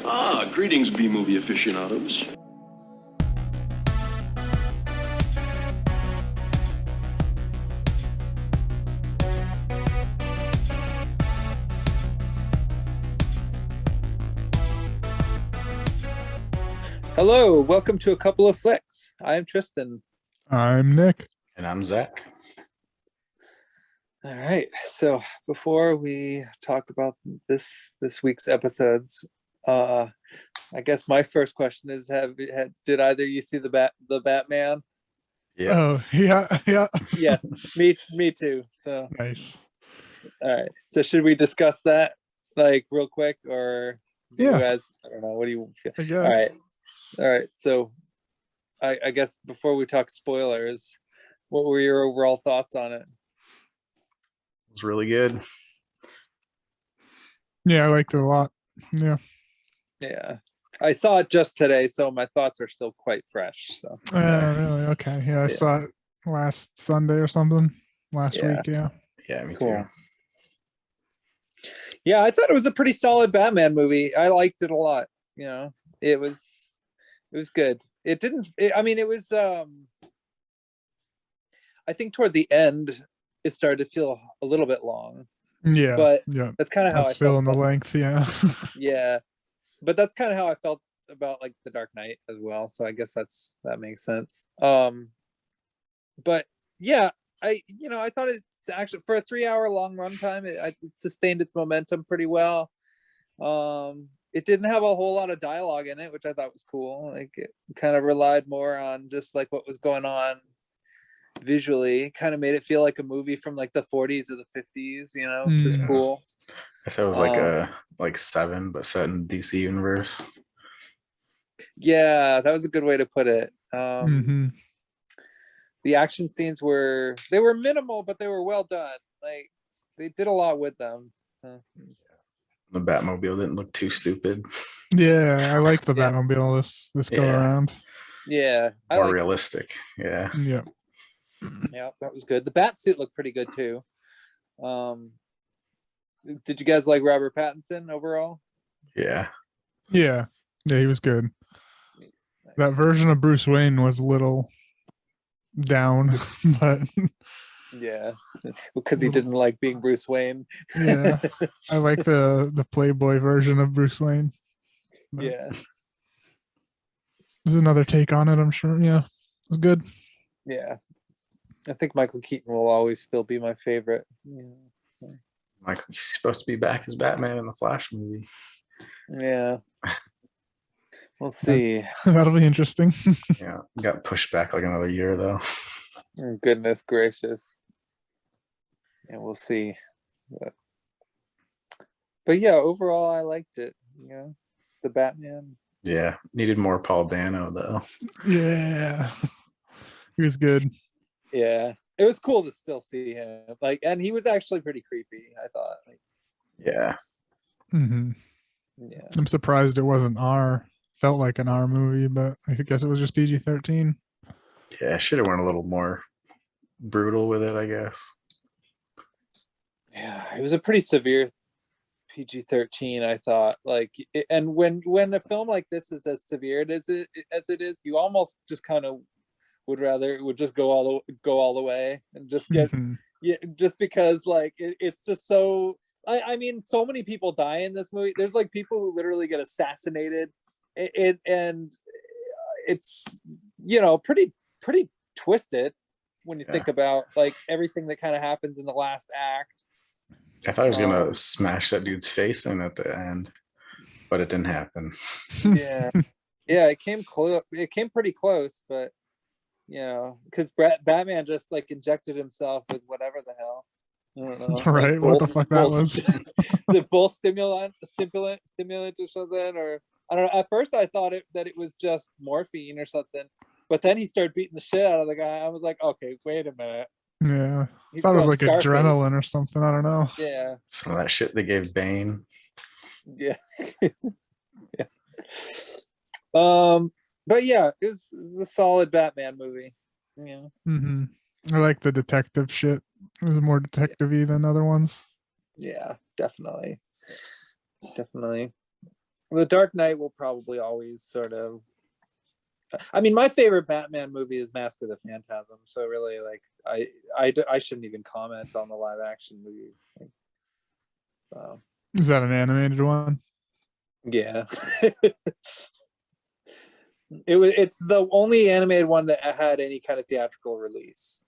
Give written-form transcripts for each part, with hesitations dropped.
Greetings, B-movie aficionados. Hello, welcome to A Couple of Flicks. I'm Tristan. I'm Nick. And I'm Zach. All right, so before we talk about this week's episodes, I guess my first question is: did either you see the Batman? Yeah. Oh, yeah. Yeah, me too. So Nice. all right, so should we discuss that like real quick, or Yeah. you guys? I don't know. What do you feel? I guess. All right. So I guess before we talk spoilers, what were your overall thoughts on it? It was really good. Yeah, I liked it a lot. Yeah. Yeah, I saw it just today, so my thoughts are still quite fresh. So Really? Okay. Yeah, I saw it last Sunday or something. Last week, yeah. Yeah, me Cool. too. Yeah, I thought it was a pretty solid Batman movie. I liked it a lot. You know, it was good. It didn't. It was. I think toward the end, it started to feel a little bit long. Yeah. But yeah. that's kind of how I felt. Feeling the length, yeah. Yeah, but that's kind of how I felt about like The Dark Knight as well. So I guess that makes sense. But yeah, I thought it's actually for a 3-hour long runtime, it sustained its momentum pretty well. It didn't have a whole lot of dialogue in it, which I thought was cool. Like it kind of relied more on just like what was going on visually. Kind of made it feel like a movie from like the 40s or the 50s, which was cool. I said it was like Seven, but set in DC universe. Yeah, that was a good way to put it. Mm-hmm. The action scenes were minimal, but they were well done. Like they did a lot with them. The Batmobile didn't look too stupid. Yeah, I like the Batmobile this go around. Yeah, more realistic. Yeah. Yeah. Yeah, that was good. The bat suit looked pretty good too. Did you guys like Robert Pattinson overall? Yeah. Yeah, he was good. Nice. That version of Bruce Wayne was a little down, but yeah, because he didn't like being Bruce Wayne. Yeah, I like the Playboy version of Bruce Wayne. But yeah, there's another take on it, I'm sure. Yeah, it was good. Yeah, I think Michael Keaton will always still be my favorite. Yeah. He's supposed to be back as Batman in the Flash movie. Yeah. We'll see. That'll be interesting. Yeah, got pushed back like another year though. Goodness gracious. Yeah, we'll see. But yeah, overall I liked it. The Batman. Yeah, needed more Paul Dano though. Yeah, he was good. Yeah, it was cool to still see him. Like, and he was actually pretty creepy, I thought. Yeah. Mm-hmm. Yeah. I'm surprised it wasn't felt like an R movie, but I guess it was just PG-13. Yeah, I should have went a little more brutal with it, I guess. Yeah, it was a pretty severe PG-13, I thought. Like, and when a film like this is as severe as it is, you almost just kind of would just go all the way and just get just because like it's just so. I mean, so many people die in this movie. There's like people who literally get assassinated. And it's pretty twisted when you think about like everything that kind of happens in the last act. I thought I was gonna smash that dude's face in at the end, but it didn't happen. Yeah, it came close. It came pretty close, but because Batman just like injected himself with whatever the hell. I don't know. Right? Like what the fuck that was? The bull stimulant or something, or I don't know. At first, I thought that it was just morphine or something, but then he started beating the shit out of the guy. I was like, okay, wait a minute. Yeah, I thought it was like Scarface. Adrenaline or something. I don't know. Yeah, some of that shit they gave Bane. Yeah. Yeah. But yeah, it was a solid Batman movie. Yeah. Mm-hmm. I like the detective shit. It was more detective-y than other ones. Yeah, definitely. The Dark Knight will probably always sort of. I mean, my favorite Batman movie is Mask of the Phantasm. So really, like, I shouldn't even comment on the live action movie. So Is that an animated one? yeah, it's the only animated one that had any kind of theatrical release,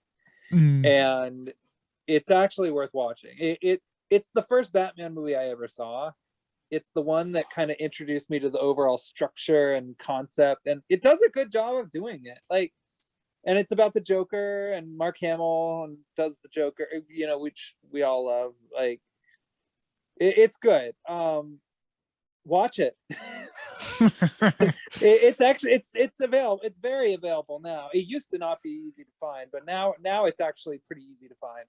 and it's actually worth watching. It's the first Batman movie I ever saw. It's the one that kind of introduced me to the overall structure and concept, and it does a good job of doing it. Like, and it's about the Joker, and Mark Hamill and does the Joker, which we all love. Like, it's good. Watch it. It's actually it's available. It's very available now. It used to not be easy to find, but now it's actually pretty easy to find.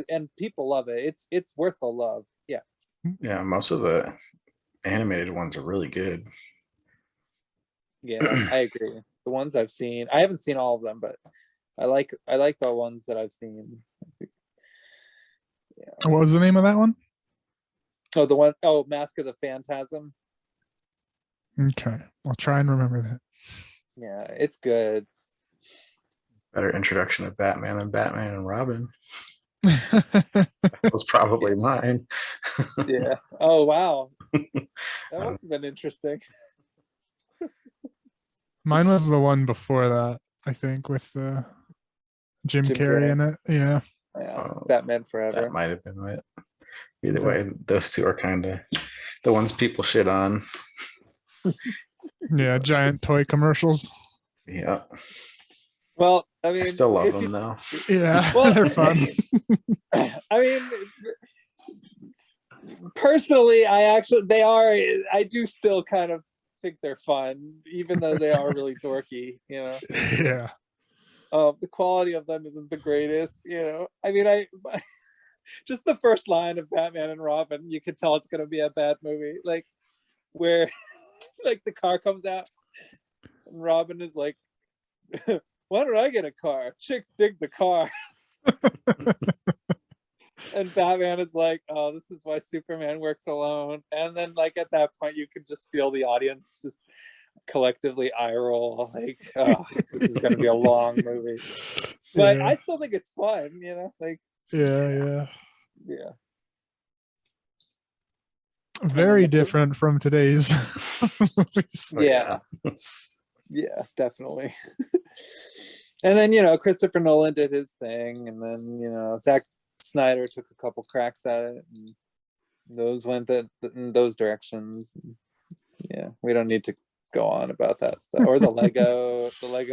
And people love it. It's worth the love. Yeah. Yeah, most of the animated ones are really good. Yeah, I agree. The ones I've seen, I haven't seen all of them, but I like the ones that I've seen. Yeah. What was the name of that one? Mask of the Phantasm. Okay, I'll try and remember that. Yeah, it's good. Better introduction of Batman than Batman and Robin. That was probably mine. Yeah. Oh wow. That must have been interesting. Mine was the one before that, I think, with Jim Carrey in it. Yeah. Yeah. Batman Forever. That might have been it. Either way, those two are kind of the ones people shit on. Yeah, giant toy commercials. Yeah. Well, I mean, I still love them though. Yeah, Well, they're fun. I mean, personally, I do still kind of think they're fun, even though they are really dorky, Yeah. The quality of them isn't the greatest, I mean, just the first line of Batman and Robin, you can tell it's going to be a bad movie, like where like the car comes out and Robin is like, why don't I get a car? Chicks dig the car. And Batman is like, oh, this is why Superman works alone. And then like at that point you can just feel the audience just collectively eye roll, like, oh, this is going to be a long movie. But I still think it's fun, like, yeah. Very different from today's movies. Yeah. Yeah, definitely. And then, Christopher Nolan did his thing, and then, Zack Snyder took a couple cracks at it, and those went in those directions. Yeah, we don't need to go on about that stuff. Or the Lego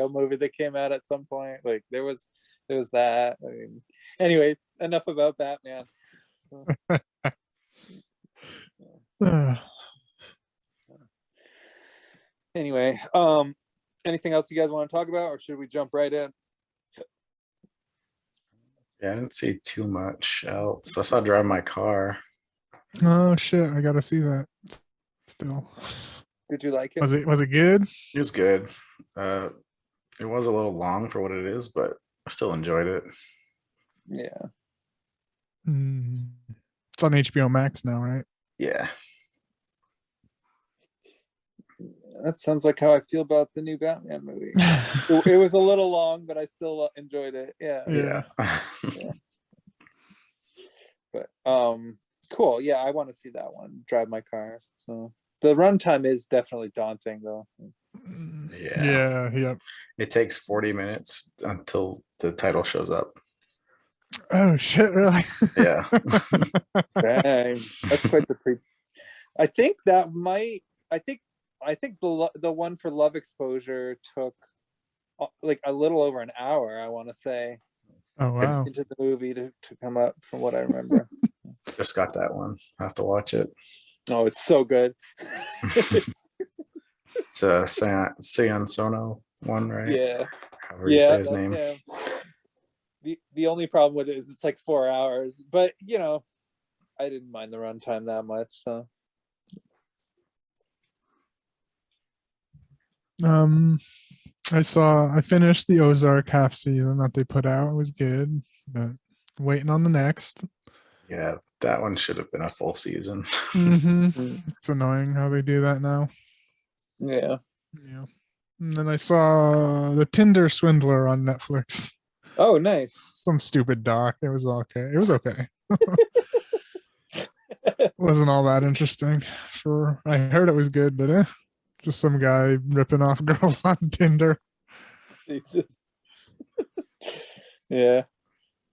movie that came out at some point. Like there was that. I mean, anyway, enough about Batman. Anyway, anything else you guys want to talk about, or should we jump right in? Yeah, I didn't see too much else. I saw Drive My Car. Oh shit, I gotta see that still. Did you like it? Was it good? It was good. It was a little long for what it is, but I still enjoyed it. Yeah. It's on HBO Max now, right? Yeah. That sounds like how I feel about the new Batman movie. It was a little long, but I still enjoyed it. Yeah. But cool. Yeah, I want to see that one. Drive My Car. So the runtime is definitely daunting, though. Yeah. It takes 40 minutes until the title shows up. Oh shit! Really? Yeah. Dang, that's quite the pre. I think that might. I think the one for Love Exposure took like a little over an hour. I want to say. Oh wow! Into the movie to come up, from what I remember. Just got that one. I have to watch it. Oh, it's so good. It's a Sion Sono one, right? Yeah. However you say his name. Him. The only problem with it is it's like 4 hours, but I didn't mind the runtime that much. So I finished the Ozark half season that they put out. It was good, but waiting on the next. Yeah, That one should have been a full season. Mm-hmm. It's annoying how they do that now. Yeah. Yeah. And then I saw The Tinder Swindler on Netflix. Oh, nice. Some stupid doc. It was okay. It was okay. Wasn't all that interesting. I heard it was good, but just some guy ripping off girls on Tinder. Jesus. Yeah.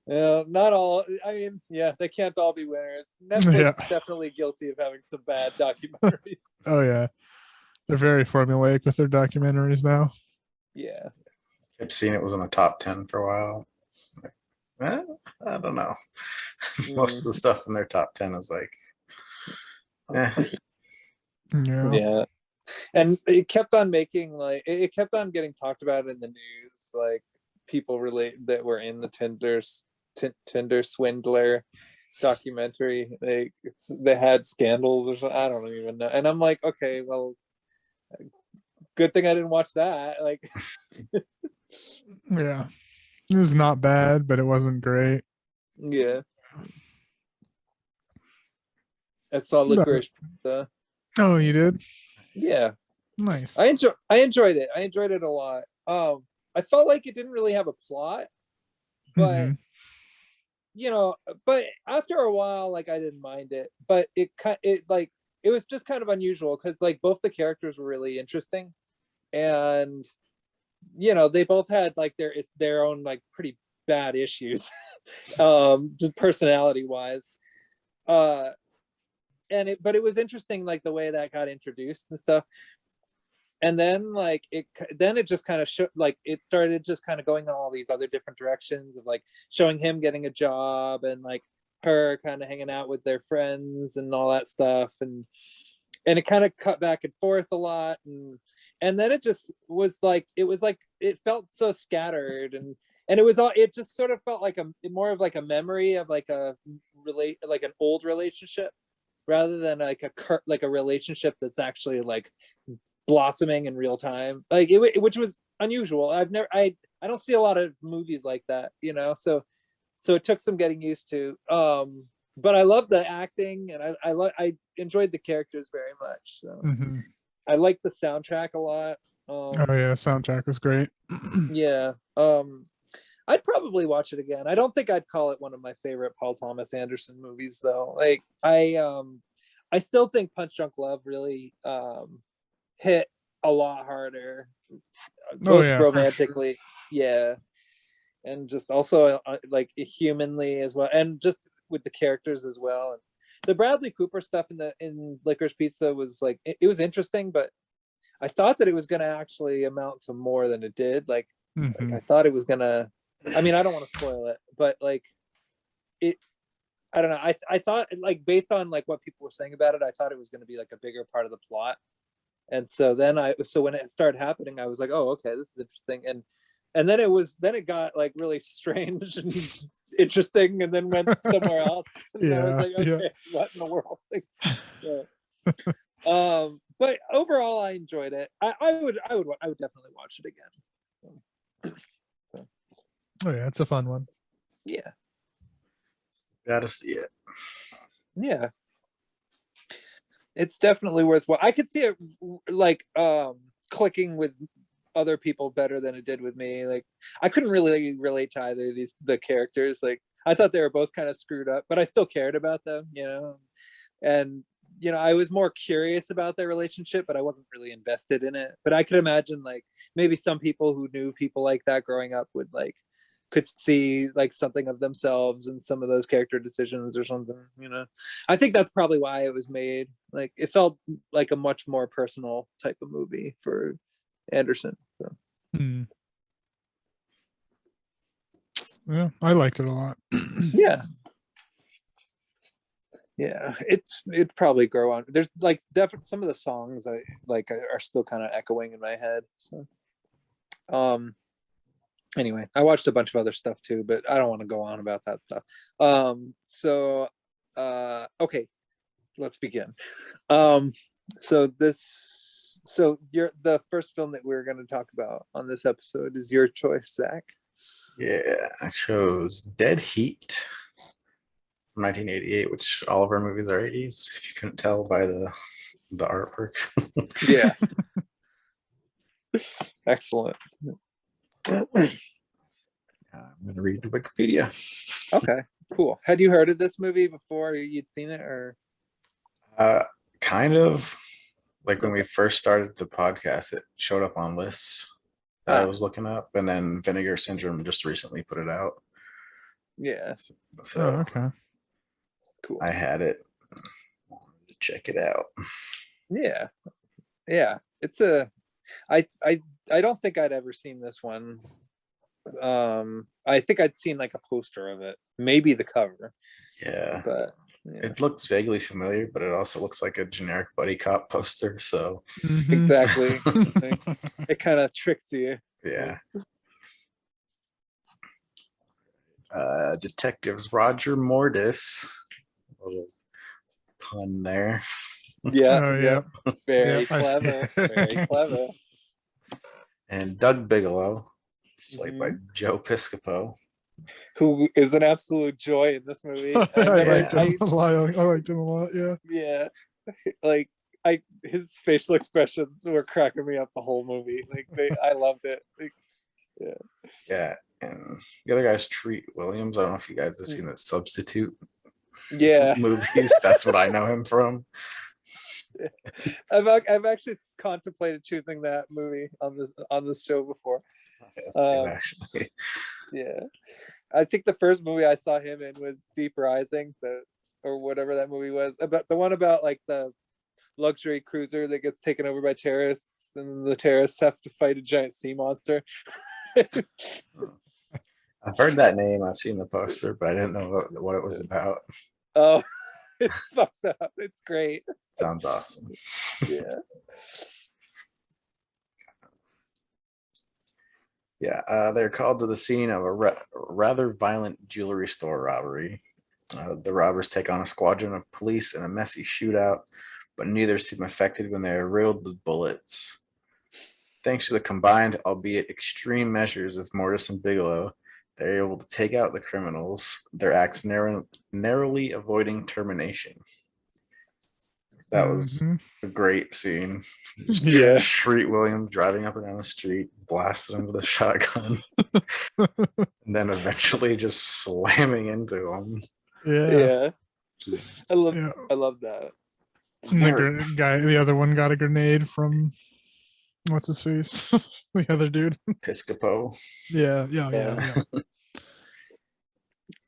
Yeah, not all. I mean, yeah, they can't all be winners. Netflix Yeah. is definitely guilty of having some bad documentaries. Oh yeah. They're very formulaic with their documentaries now. Yeah. Kept seeing it was on the top 10 for a while. Like, I don't know. Most of the stuff in their top 10 is like, Yeah. Yeah. And it kept on making like it kept on getting talked about in the news, like people relate that were in the Tinder swindler documentary. They had scandals or something. I don't even know. And I'm like, okay, well, good thing I didn't watch that. Like, Yeah. It was not bad, but it wasn't great. yeah. I saw It's about Licorice Pizza. Oh, you did? Yeah. Nice. I enjoyed it. I enjoyed it a lot. I felt like it didn't really have a plot, but Mhm. you know, but after a while, like I didn't mind it. But it was just kind of unusual because like both the characters were really interesting, and you know they both had like their own like pretty bad issues, just personality wise. But it was interesting like the way that got introduced and stuff. And then like it just kind of like it started just kind of going in all these other different directions of like showing him getting a job and like her kind of hanging out with their friends and all that stuff, and it kind of cut back and forth a lot, and then it just was like it felt so scattered, and it just sort of felt like a more of like a memory of like like an old relationship rather than like a relationship that's actually like blossoming in real time, like which was unusual. I don't see a lot of movies like that, you know, so it took some getting used to. But I love the acting, and I enjoyed the characters very much, so Mhm. I like the soundtrack a lot. Oh yeah, soundtrack was great. Yeah. I'd probably watch it again. I don't think I'd call it one of my favorite Paul Thomas Anderson movies though. Like I still think Punch Drunk Love really hit a lot harder, both yeah, romantically, yeah, and just also like humanly as well, and just with the characters as well. And the Bradley Cooper stuff in Licorice Pizza was like it was interesting, but I thought that it was going to actually amount to more than it did. Like I thought it was gonna. I mean, I don't want to spoil it, but like it. I don't know. I thought like based on like what people were saying about it, I thought it was going to be like a bigger part of the plot. And so when it started happening, I was like, oh, okay, this is interesting. And then it got like really strange and interesting, and then went somewhere else. And I was like, okay, what in the world? Like, yeah. But overall, I enjoyed it. I would definitely watch it again. So, Oh yeah, it's a fun one. yeah, gotta see it. yeah. It's definitely worthwhile. I could see it like clicking with other people better than it did with me. Like I couldn't really relate to either of the characters. Like I thought they were both kind of screwed up, but I still cared about them, you know. And you know, I was more curious about their relationship, but I wasn't really invested in it. But I could imagine like maybe some people who knew people like that growing up could see like something of themselves in some of those character decisions or something, you know. I think that's probably why it was made. Like it felt like a much more personal type of movie for Anderson. So Yeah, I liked it a lot. yeah. Yeah, it'd probably grow on. There's like definitely some of the songs I like are still kind of echoing in my head. So anyway, I watched a bunch of other stuff too, but I don't want to go on about that stuff. Okay, let's begin. You're the first film that we're going to talk about on this episode is your choice, Zach. Yeah, I chose Dead Heat. from 1988, which all of our movies are 80s. If you couldn't tell by the artwork. Yes. Excellent. I'm gonna read Wikipedia. Okay, cool. Had you heard of this movie before you'd seen it, or? Kind of. Like when we first started the podcast, it showed up on lists that I was looking up, and then Vinegar Syndrome just recently put it out. Yeah. So Oh, okay. Cool. I had it. Check it out. Yeah. It's I don't think I'd ever seen this one. I think I'd seen like a poster of it, maybe the cover. Yeah. But yeah. It looks vaguely familiar, but it also looks like a generic buddy cop poster. So Exactly. It kind of tricks you. yeah. Detectives Roger Mortis. A little pun there. Yeah. Oh, yeah. Very Yeah, clever. Very clever. And Doug Bigelow, played by Mhm. Joe Piscopo. Who is an absolute joy in this movie. I liked him a I- lot. I liked him a lot. Yeah. yeah. Like his facial expressions were cracking me up the whole movie. Like I loved it. Like, Yeah. And the other guy's Treat Williams. I don't know if you guys have seen the Substitute yeah. movies. That's what I know him from. I've actually contemplated choosing that movie on this show before. I have two, actually. Yeah. I think the first movie I saw him in was Deep Rising, or whatever that movie was. About the one about like the luxury cruiser that gets taken over by terrorists, and the terrorists have to fight a giant sea monster. I've heard that name. I've seen the poster, but I didn't know what it was about. Oh, it's fucked up. It's great. Sounds awesome. Yeah. Yeah, they're called to the scene of a rather violent jewelry store robbery. The robbers take on a squadron of police in a messy shootout, but neither seem affected when they are riddled with bullets. Thanks to the combined, albeit extreme measures of Mortis and Bigelow, they're able to take out the criminals, their acts narrowly avoiding termination. That was a great scene. Yeah. Treat Williams driving up and down the street, blasting him with a shotgun, and then eventually just slamming into him. Yeah. I love that. And the other one got a grenade from what's his face? The other dude. Piscopo. Yeah.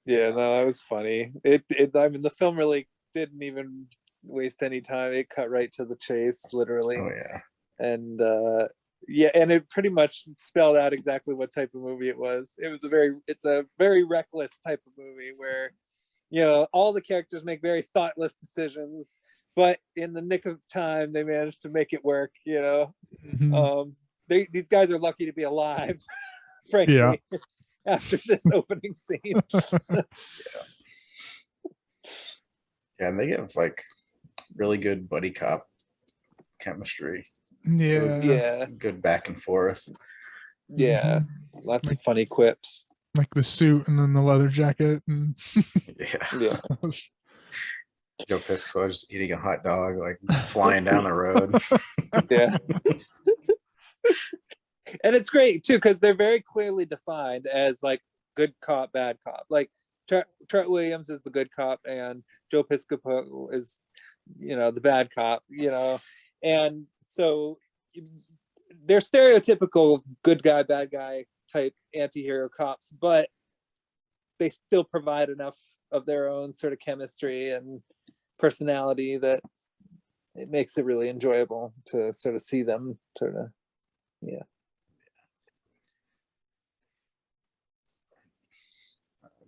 Yeah, no, that was funny. I mean, the film really didn't even waste any time. It cut right to the chase, literally. Oh yeah. And and it pretty much spelled out exactly what type of movie it was. It's a very reckless type of movie where, all the characters make very thoughtless decisions, but in the nick of time they manage to make it work. These guys are lucky to be alive, frankly. Yeah. After this opening scene. Yeah, and they have like really good buddy cop chemistry. Yeah. Good back and forth. Yeah. Lots of funny quips. Like the suit and then the leather jacket. And Yeah. Joe Piscopo just eating a hot dog, like flying down the road. Yeah. And it's great too, because they're very clearly defined as like good cop, bad cop. Like Treat Williams is the good cop and Joe Piscopo is, the bad cop, and so they're stereotypical good guy, bad guy type anti-hero cops, but they still provide enough of their own sort of chemistry and personality that it makes it really enjoyable to sort of see them sort of, yeah.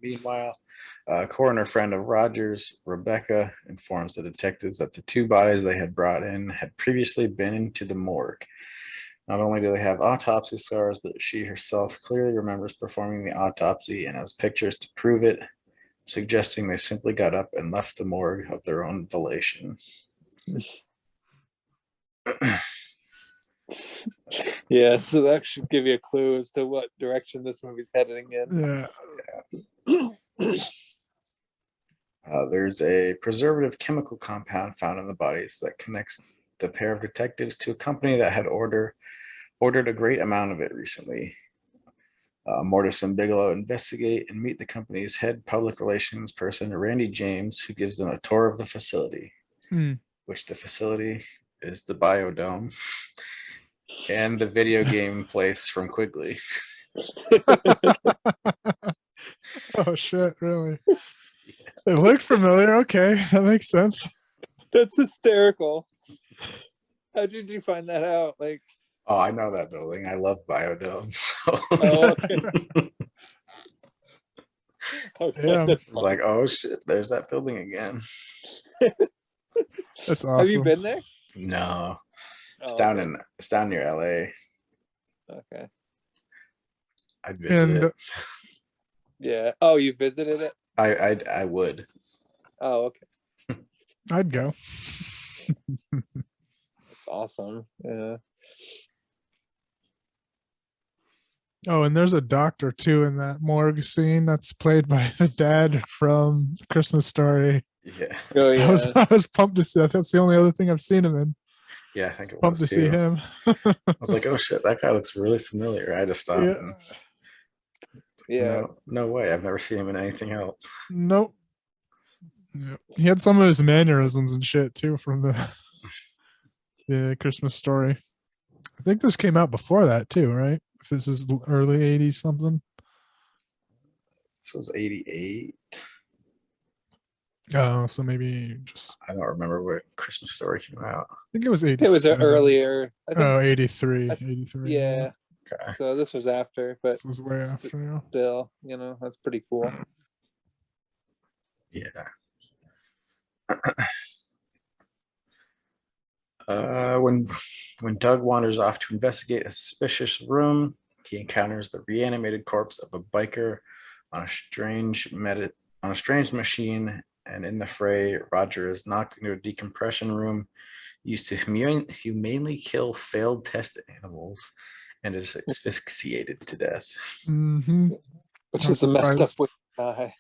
Meanwhile, a coroner friend of Rogers, Rebecca, informs the detectives that the two bodies they had brought in had previously been into the morgue. Not only do they have autopsy scars, but she herself clearly remembers performing the autopsy and has pictures to prove it, suggesting they simply got up and left the morgue of their own volition. Yeah, so that should give you a clue as to what direction this movie's heading in. Yeah. There's a preservative chemical compound found in the bodies that connects the pair of detectives to a company that had ordered a great amount of it recently. Mortis and Bigelow investigate and meet the company's head public relations person, Randy James, who gives them a tour of the facility, which the facility is the Biodome and the video game place from Quigley. Oh shit, really? It looked familiar. Okay, that makes sense. That's hysterical. How did you find that out? Like, Oh, I know that building. I love Biodome. So. oh, okay. Okay, Yeah. that's I was like, oh shit, there's that building again. That's awesome. Have you been there? No, it's Oh, down okay. it's down near LA. Okay. I'd visit And it. Yeah. Oh, you visited it? I would. Oh, okay. I'd go. That's awesome. Yeah. Oh, and there's a doctor too in that morgue scene that's played by the dad from Christmas Story. Yeah. Oh, I yeah. was pumped to see that. That's the only other thing I've seen him in. Yeah, I think it Pumped was to see too. him. I was like, oh shit, that guy looks really familiar. I just thought, Yeah. Yeah. no way. I've never seen him in anything else. Nope. Yeah. He had some of his mannerisms and shit too from the Christmas Story. I think this came out before that too, right? If this is early 80s something. This was 88. Oh, so maybe just I don't remember what Christmas Story came out. I think it was It was 87. earlier. I think. Oh, 83. I- 83. Yeah. Okay. So this was after, but This was way after, yeah. still, that's pretty cool. Yeah. When Doug wanders off to investigate a suspicious room, he encounters the reanimated corpse of a biker on a strange machine, and in the fray, Roger is knocked into a decompression room used to humanely kill failed test animals and is asphyxiated to death. Mm-hmm. Which Not is a messed up surprised. way to die.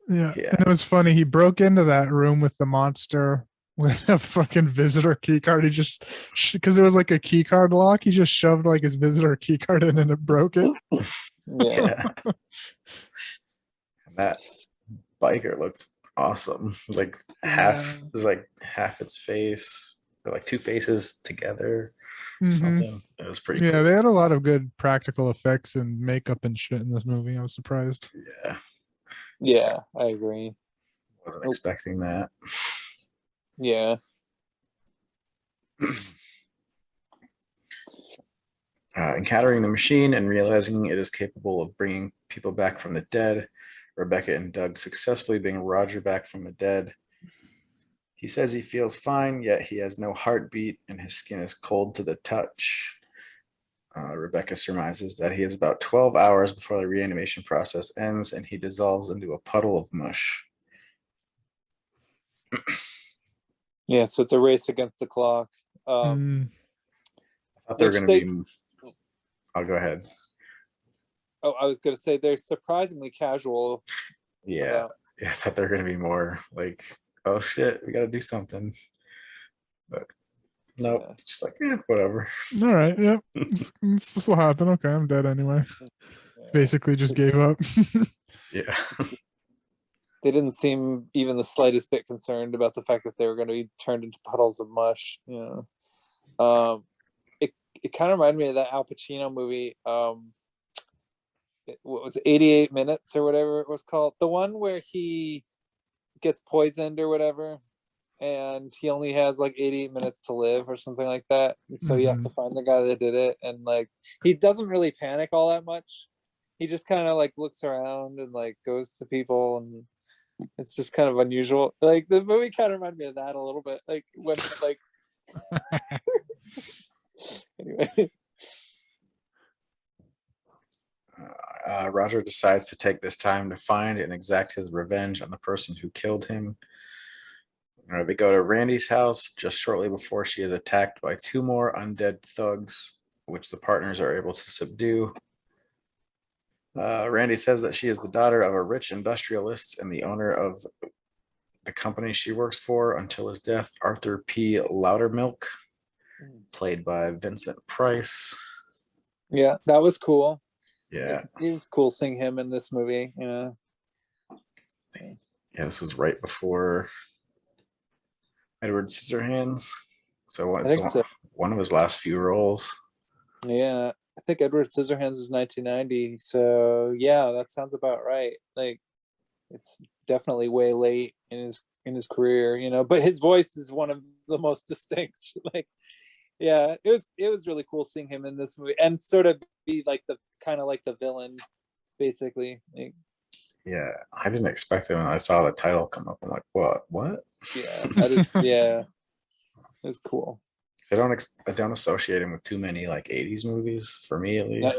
Yeah. Yeah. And it was funny. He broke into that room with the monster with a fucking visitor key card. He just, because it was like a key card lock, he just shoved like his visitor key card in and it broke it. Yeah. And that biker looked awesome. Like half its face, or like two faces together. Mhm. Something. It was pretty Yeah, cool. they had a lot of good practical effects and makeup and shit in this movie. I was surprised. Yeah. Yeah, I agree. Wasn't expecting that. Yeah. Encountering the machine and realizing it is capable of bringing people back from the dead, Rebecca and Doug successfully bring Roger back from the dead. He says he feels fine, yet he has no heartbeat and his skin is cold to the touch. Rebecca surmises that he is about 12 hours before the reanimation process ends and he dissolves into a puddle of mush. Yeah, so it's a race against the clock. Mm. I thought they were Which going to be. I'll go ahead. Oh, I was going to say they're surprisingly casual. Yeah. Yeah, I thought they were going to be more like, oh shit, we got to do something. But nope, Yeah. just like, whatever. All right. Yep. This will happen. Okay, I'm dead anyway. Yeah. Basically just gave up. Yeah. They didn't seem even the slightest bit concerned about the fact that they were going to be turned into puddles of mush. It kind of reminded me of that Al Pacino movie. What was it, 88 Minutes or whatever it was called? The one where he gets poisoned or whatever, and he only has like 88 minutes to live or something like that. And so he has to find the guy that did it, and like he doesn't really panic all that much. He just kind of like looks around and like goes to people, and it's just kind of unusual. Like the movie kind of reminded me of that a little bit. Like when like anyway. Roger decides to take this time to find and exact his revenge on the person who killed him. They go to Randy's house just shortly before she is attacked by two more undead thugs, which the partners are able to subdue. Randy says that she is the daughter of a rich industrialist and the owner of the company she works for until his death, Arthur P. Loudermilk, played by Vincent Price. Yeah, that was cool. Yeah, It was cool seeing him in this movie. yeah, this was right before Edward Scissorhands. So I think so. one of his last few roles. Yeah, I think Edward Scissorhands was 1990. So yeah, that sounds about right. Like, it's definitely way late in his career, but his voice is one of the most distinct. Like, yeah, it was really cool seeing him in this movie and sort of be like the kind of like the villain, basically. Like, Yeah, I didn't expect it when I saw the title come up. I'm like, what? yeah, I did. Yeah, it was cool. I don't associate him with too many like 80s movies, for me at least.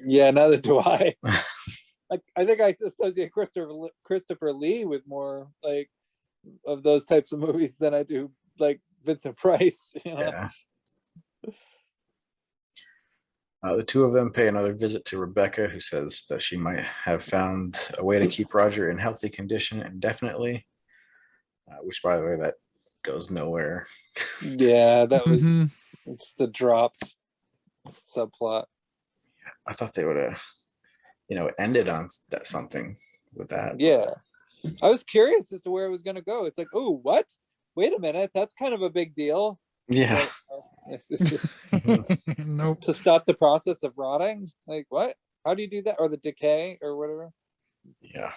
Yeah, neither do I. Like, I think I associate Christopher Lee with more like of those types of movies than I do like Vincent Price. Yeah. The two of them pay another visit to Rebecca, who says that she might have found a way to keep Roger in healthy condition indefinitely, which, by the way, that goes nowhere. Yeah, that was Mhm. just a dropped subplot. I thought they would have, ended on something with that. Yeah, I was curious as to where it was going to go. It's like, oh, what? Wait a minute, that's kind of a big deal. Yeah. Nope. To stop the process of rotting. Like, what? How do you do that? Or the decay or whatever. Yeah.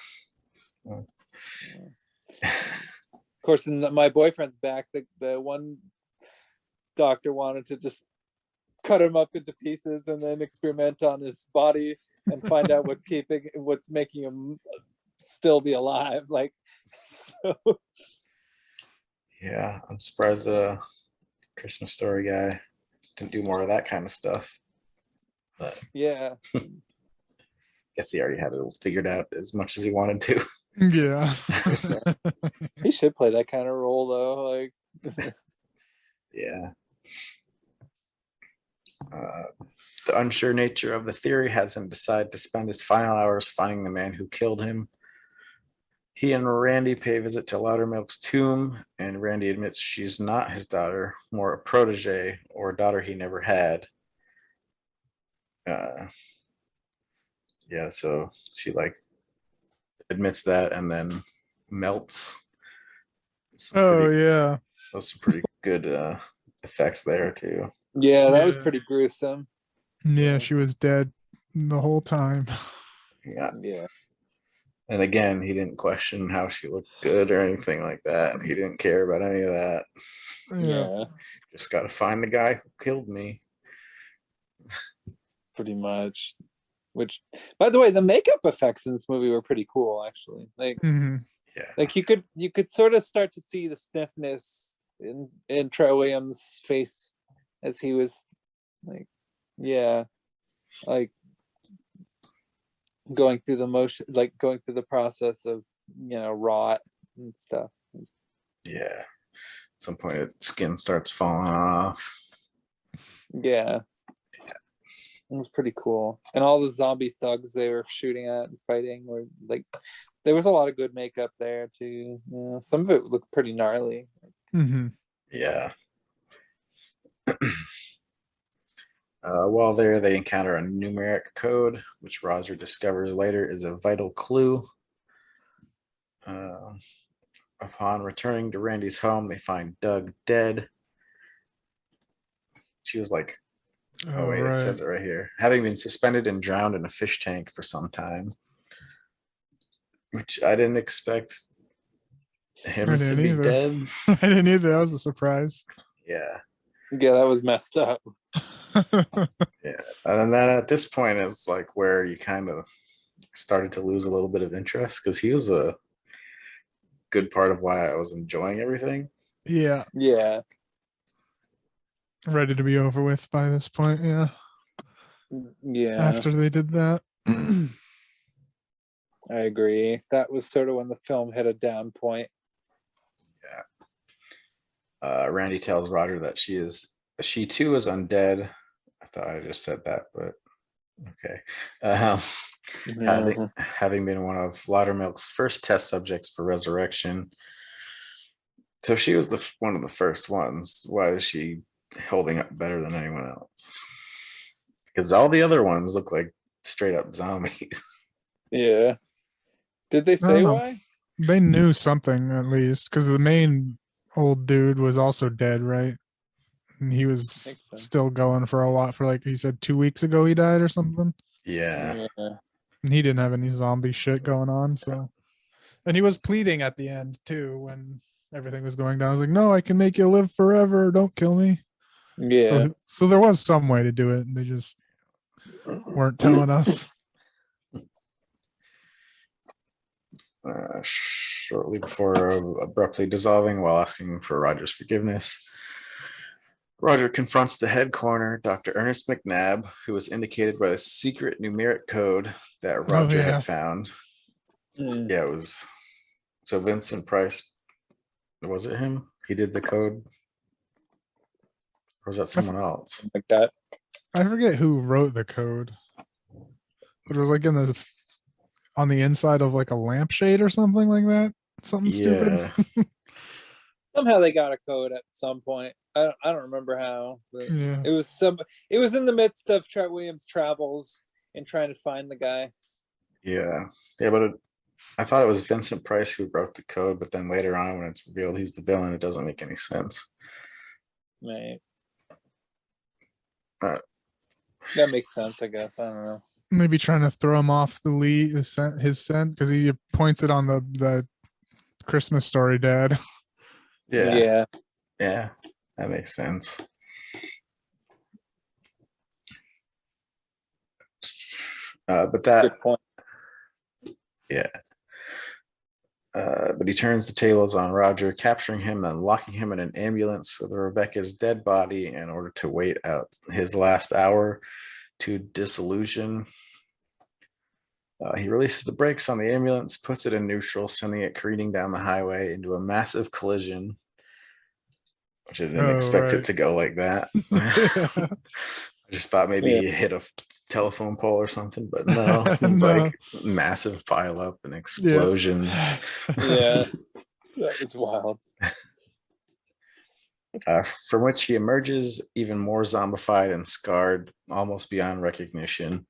Of course, in my boyfriend's back, the one doctor wanted to just cut him up into pieces and then experiment on his body and find out what's making him still be alive. Like, so. Yeah, I'm surprised the Christmas Story guy didn't do more of that kind of stuff. But Yeah. guess he already had it figured out as much as he wanted to. Yeah. He should play that kind of role though. Like, Yeah. The unsure nature of the theory has him decide to spend his final hours finding the man who killed him. He and Randy pay a visit to Loudermilk's tomb, and Randy admits she's not his daughter, more a protege or a daughter he never had. Yeah, so she like admits that and then melts. Yeah. Those some pretty good effects there too. yeah, that was Yeah. pretty gruesome. Yeah, she was dead the whole time. Yeah. Yeah. And again, he didn't question how she looked good or anything like that. He didn't care about any of that. Yeah. Just got to find the guy who killed me. Pretty much. Which, by the way, the makeup effects in this movie were pretty cool, actually. Like, Mhm. Yeah. like you could sort of start to see the stiffness in Troy Williams' face as he was like, yeah, like going through the process of rot and stuff. Yeah. At some point, the skin starts falling off. Yeah. It was pretty cool. And all the zombie thugs they were shooting at and fighting were like, there was a lot of good makeup there too. Some of it looked pretty gnarly. Mhm. Yeah. While there, they encounter a numeric code, which Roger discovers later is a vital clue. Upon returning to Randy's home, they find Doug dead. She was like, oh wait, right. it says it right here. Having been suspended and drowned in a fish tank for some time, which I didn't expect him to be dead. I didn't either. That was a surprise. Yeah. Yeah, that was messed up. Yeah. And then at this point, it's like where you kind of started to lose a little bit of interest because he was a good part of why I was enjoying everything. Yeah. Yeah. Ready to be over with by this point. Yeah. Yeah. After they did that. I agree. That was sort of when the film hit a down point. Yeah. Randy tells Roger that she too is undead. I thought I just said that, but okay. Having been one of Loudermilk's first test subjects for resurrection, So she was one of the first ones. Why is she holding up better than anyone else? Because all the other ones look like straight up zombies. Yeah. Did they I don't say know. why? They knew something at least, because the main old dude was also dead, right? And he was Think so. still going for a while. For like he said, 2 weeks ago he died or something. Yeah. Yeah. And he didn't have any zombie shit going on. So, and he was pleading at the end too when everything was going down. I was like, "No, I can make you live forever. Don't kill me." Yeah. So there was some way to do it, and they just weren't telling us. Shortly before abruptly dissolving while asking for Roger's forgiveness, Roger confronts the head coroner, Dr. Ernest McNabb, who was indicated by the secret numeric code that Roger yeah. had found. Mm. Yeah, it was. So Vincent Price, was it him? He did the code? Or was that someone else? Like that. I forget who wrote the code, but it was like in this on the inside of like a lampshade or something like that. Something stupid. Yeah. Somehow they got a code at some point. I don't remember how, but Yeah. it was in the midst of Treat Williams' travels and trying to find the guy. Yeah. Yeah, but I thought it was Vincent Price who wrote the code, but then later on when it's revealed he's the villain, it doesn't make any sense. Right. Uh, That makes sense, I guess. I don't know. Maybe trying to throw him off the lead, his scent, because he points it on the Christmas Story dad. Yeah. Yeah. That makes sense. But that, Good point. yeah. But he turns the tables on Roger, capturing him and locking him in an ambulance with Rebecca's dead body in order to wait out his last hour to disillusion. He releases the brakes on the ambulance, puts it in neutral, sending it careening down the highway into a massive collision, which I didn't expect it to go like that. Yeah. I just thought maybe he hit a telephone pole or something, but no, it's No. like massive pile up and explosions. Yeah. That was wild. From which he emerges even more zombified and scarred, almost beyond recognition.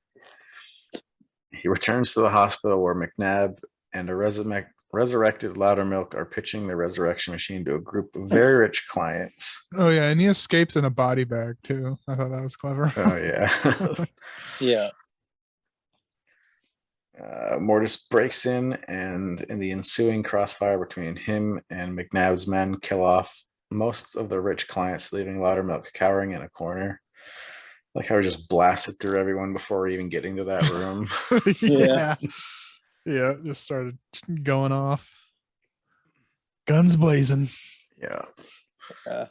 He returns to the hospital where McNabb and a resurrected Loudermilk are pitching the resurrection machine to a group of very rich clients. Oh yeah, and he escapes in a body bag too. I thought that was clever. Oh yeah. Yeah. Mortis breaks in, and in the ensuing crossfire between him and McNabb's men, kill off most of the rich clients, leaving Loudermilk cowering in a corner. Like how he just blasted through everyone before even getting to that room. Yeah. Yeah, just started going off. Guns blazing. Yeah. Yeah.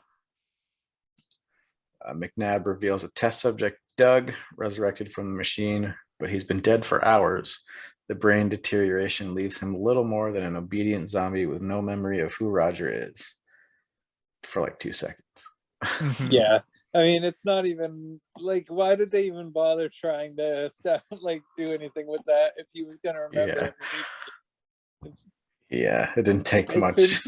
McNabb reveals a test subject, Doug, resurrected from the machine, but he's been dead for hours. The brain deterioration leaves him little more than an obedient zombie with no memory of who Roger is for like 2 seconds. Mhm. Yeah. I mean, it's not even like, why did they even bother trying to do anything with that if he was gonna remember? Yeah, it didn't take As much.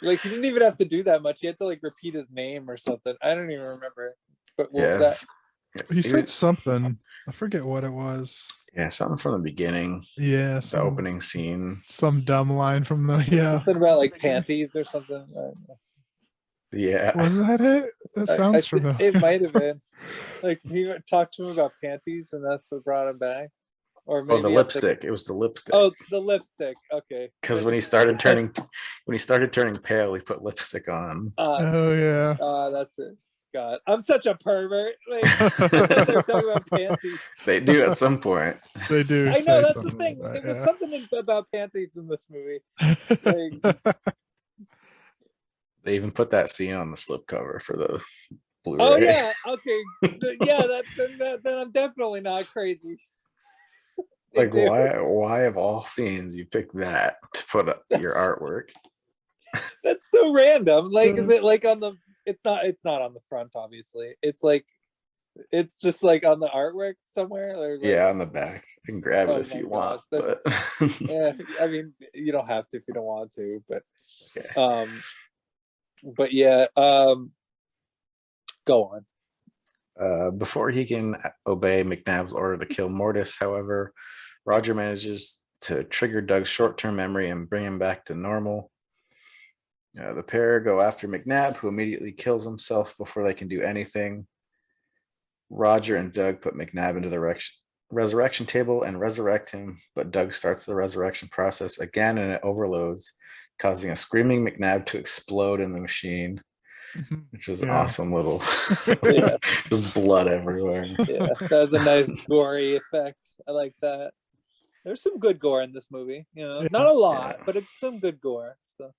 Like he didn't even have to do that much. He had to like repeat his name or something. I don't even remember. But what was that? Yes. He said something. I forget what it was. Yeah, something from the beginning, Yeah, the opening scene. some dumb line from the Something about like panties or something. I don't know. Yeah. Was that it? That sounds familiar. It might have been. Like he talked to him about panties, and that's what brought him back. Or maybe Oh, the lipstick. It was the lipstick. Oh, the lipstick. Okay. Because when he started turning pale, he put lipstick on. Oh yeah. That's it. God, I'm such a pervert. Like they're talking about panties. They do at some point. They do. I know that's the something thing. like There that, was yeah. something about panties in this movie. They even put that scene on the slipcover for the Blu-ray. Oh yeah. Okay. Yeah. Then I'm definitely not crazy. Like why of all scenes you pick that to put up your artwork? That's so random. Like, is it like on the? It's not on the front, obviously. It's just like on the artwork somewhere. Or like, Yeah, on the back. You can grab it if my you gosh, want. But yeah, I mean, you don't have to if you don't want to, but Okay. But yeah, go on. Before he can obey McNabb's order to kill Mortis, however, Roger manages to trigger Doug's short-term memory and bring him back to normal. The pair go after McNabb, who immediately kills himself before they can do anything. Roger and Doug put McNabb into the resurrection table and resurrect him, but Doug starts the resurrection process again and it overloads, causing a screaming McNabb to explode in the machine, which was an Yeah. awesome little Yeah. just blood everywhere. Yeah, that was a nice gory effect. I like that. There's some good gore in this movie, you know, Yeah. not a lot, Yeah. but some good gore. So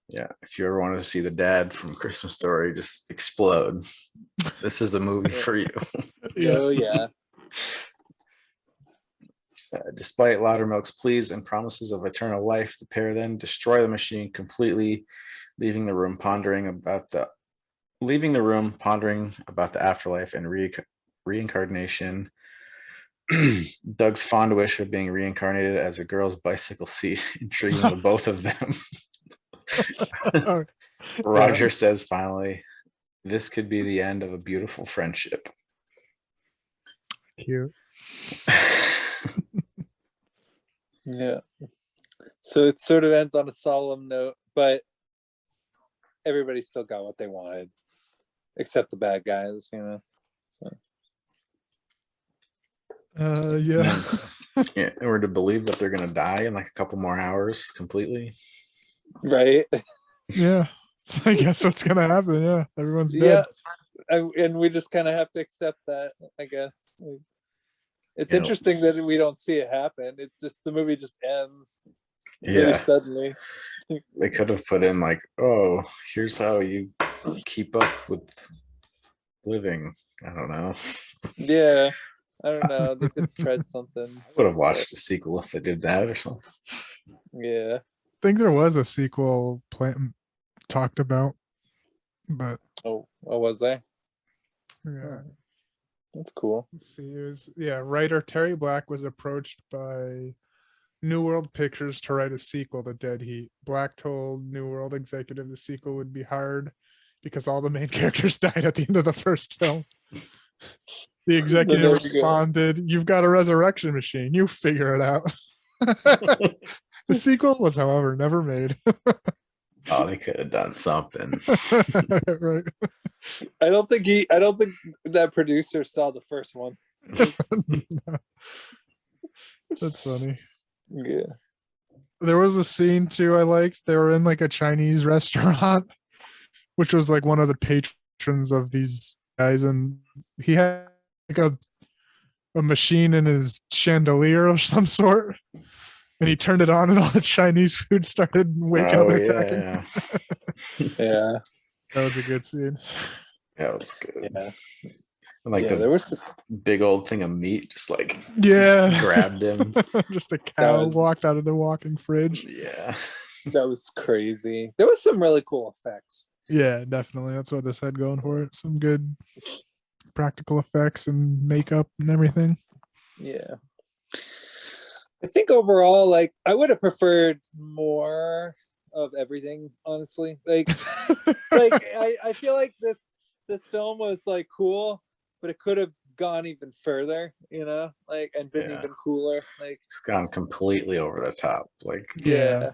Yeah, if you ever wanted to see the dad from Christmas Story just explode, this is the movie Yeah. for you. Yeah. oh yeah, Despite Loudermilk's pleas and promises of eternal life, the pair then destroy the machine completely, leaving the room pondering about the afterlife and reincarnation. Doug's fond wish of being reincarnated as a girl's bicycle seat, intriguing the both of them. Oh, Roger says finally, this could be the end of a beautiful friendship. cute. yeah. So it sort of ends on a solemn note, but everybody still got what they wanted, except the bad guys, you know. Yeah. Yeah, and we're to believe that they're gonna die in like a couple more hours completely. Right? Yeah. So I guess what's gonna happen? Yeah, everyone's Yeah. dead. And we just kind of have to accept that, I guess. It's interesting that we don't see it happen. It just the movie just ends really Yeah, suddenly. they could have put in like, oh, here's how you keep up with living. I don't know. Yeah, I don't know. They could tread something. I would have watched the sequel if they did that or something. Yeah. I think there was a sequel plan talked about, but Oh, what was I? yeah. That's cool. Let's see, writer Terry Black was approached by New World Pictures to write a sequel to Dead Heat. Black told New World executive the sequel would be hard because all the main characters died at the end of the first film. The executive There you go. responded, "You've got a resurrection machine. You figure it out." The sequel was, however, never made. Oh, they could have done something. Right. I don't think that producer saw the first one. That's funny. Yeah. There was a scene too I liked. They were in like a Chinese restaurant, which was like one of the patrons of these guys, and he had like a machine in his chandelier of some sort, and he turned it on, and all the Chinese food started waking up Oh and attacking. yeah, Yeah. That was a good scene. that was good. Yeah. And like Yeah, there the was big old thing of meat just like Yeah, grabbed him. Just a cow was- walked out of the walking fridge. Yeah. that was crazy. There was some really cool effects. Yeah, definitely. That's what this had going for it. Some good practical effects and makeup and everything. Yeah. I think overall, like I would have preferred more of everything, honestly. Like I feel like this film was like cool, but it could have gone even further, you know, like and been Yeah. even cooler. Like It's gone completely over the top. Like yeah,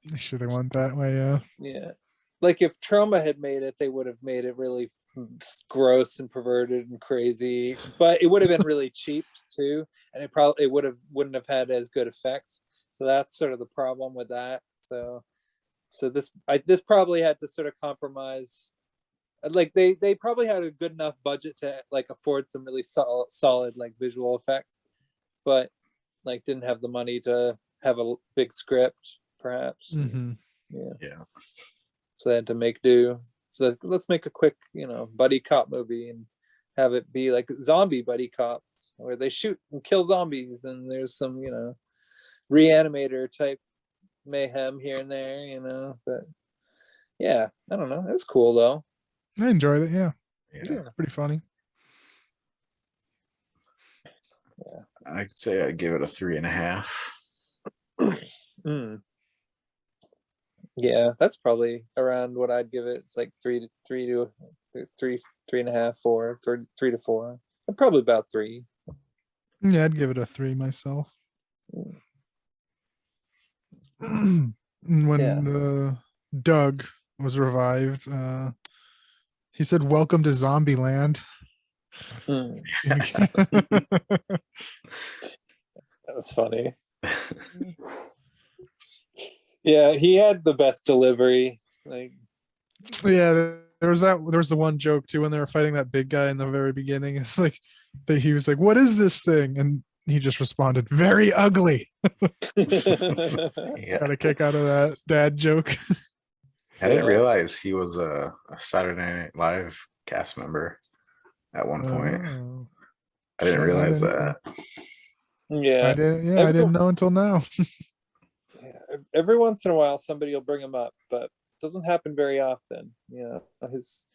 They should have went that way, yeah. yeah. Like if Trauma had made it, they would have made it really gross and perverted and crazy, but it would have been really cheap too, and it wouldn't have had as good effects. So that's sort of the problem with that. So this probably had to sort of compromise. Like they probably had a good enough budget to like afford some really solid like visual effects, but like didn't have the money to have a big script, perhaps. Mm-hmm. yeah. So they had to make do. So let's make a quick, buddy cop movie and have it be like zombie buddy cops where they shoot and kill zombies and there's some, reanimator type mayhem here and there, but yeah, I don't know. It was cool though. I enjoyed it, yeah. Yeah. Pretty funny. I'd say I'd give it a 3.5. Mm. Yeah, that's probably around what I'd give it. It's like three to three and a half, 4, 3 to 4. And probably about 3. Yeah, I'd give it a 3 myself. When Doug was revived, he said, "Welcome to Zombieland." Mm, that was funny. Yeah, he had the best delivery. Like, Yeah, there was the one joke too when they were fighting that big guy in the very beginning. It's like he was like, "What is this thing?" And he just responded, "Very ugly." Yeah. Got a kick out of that dad joke. I didn't Yeah. realize he was a Saturday Night Live cast member at one point. Oh, I didn't shit, realize didn't that. yeah. I didn't know until now. Every once in a while somebody will bring him up, but it doesn't happen very often. His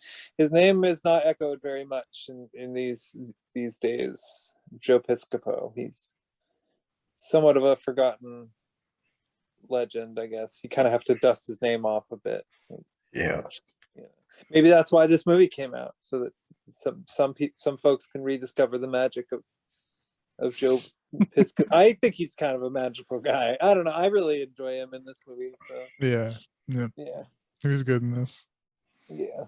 name is not echoed very much in these days. Joe Piscopo. He's somewhat of a forgotten legend, I guess. You kind of have to dust his name off a bit. Yeah. Maybe that's why this movie came out, so that some folks can rediscover the magic of Joe Piscopo. I think he's kind of a magical guy. I don't know. I really enjoy him in this movie. So Yeah, he was good in this. yeah.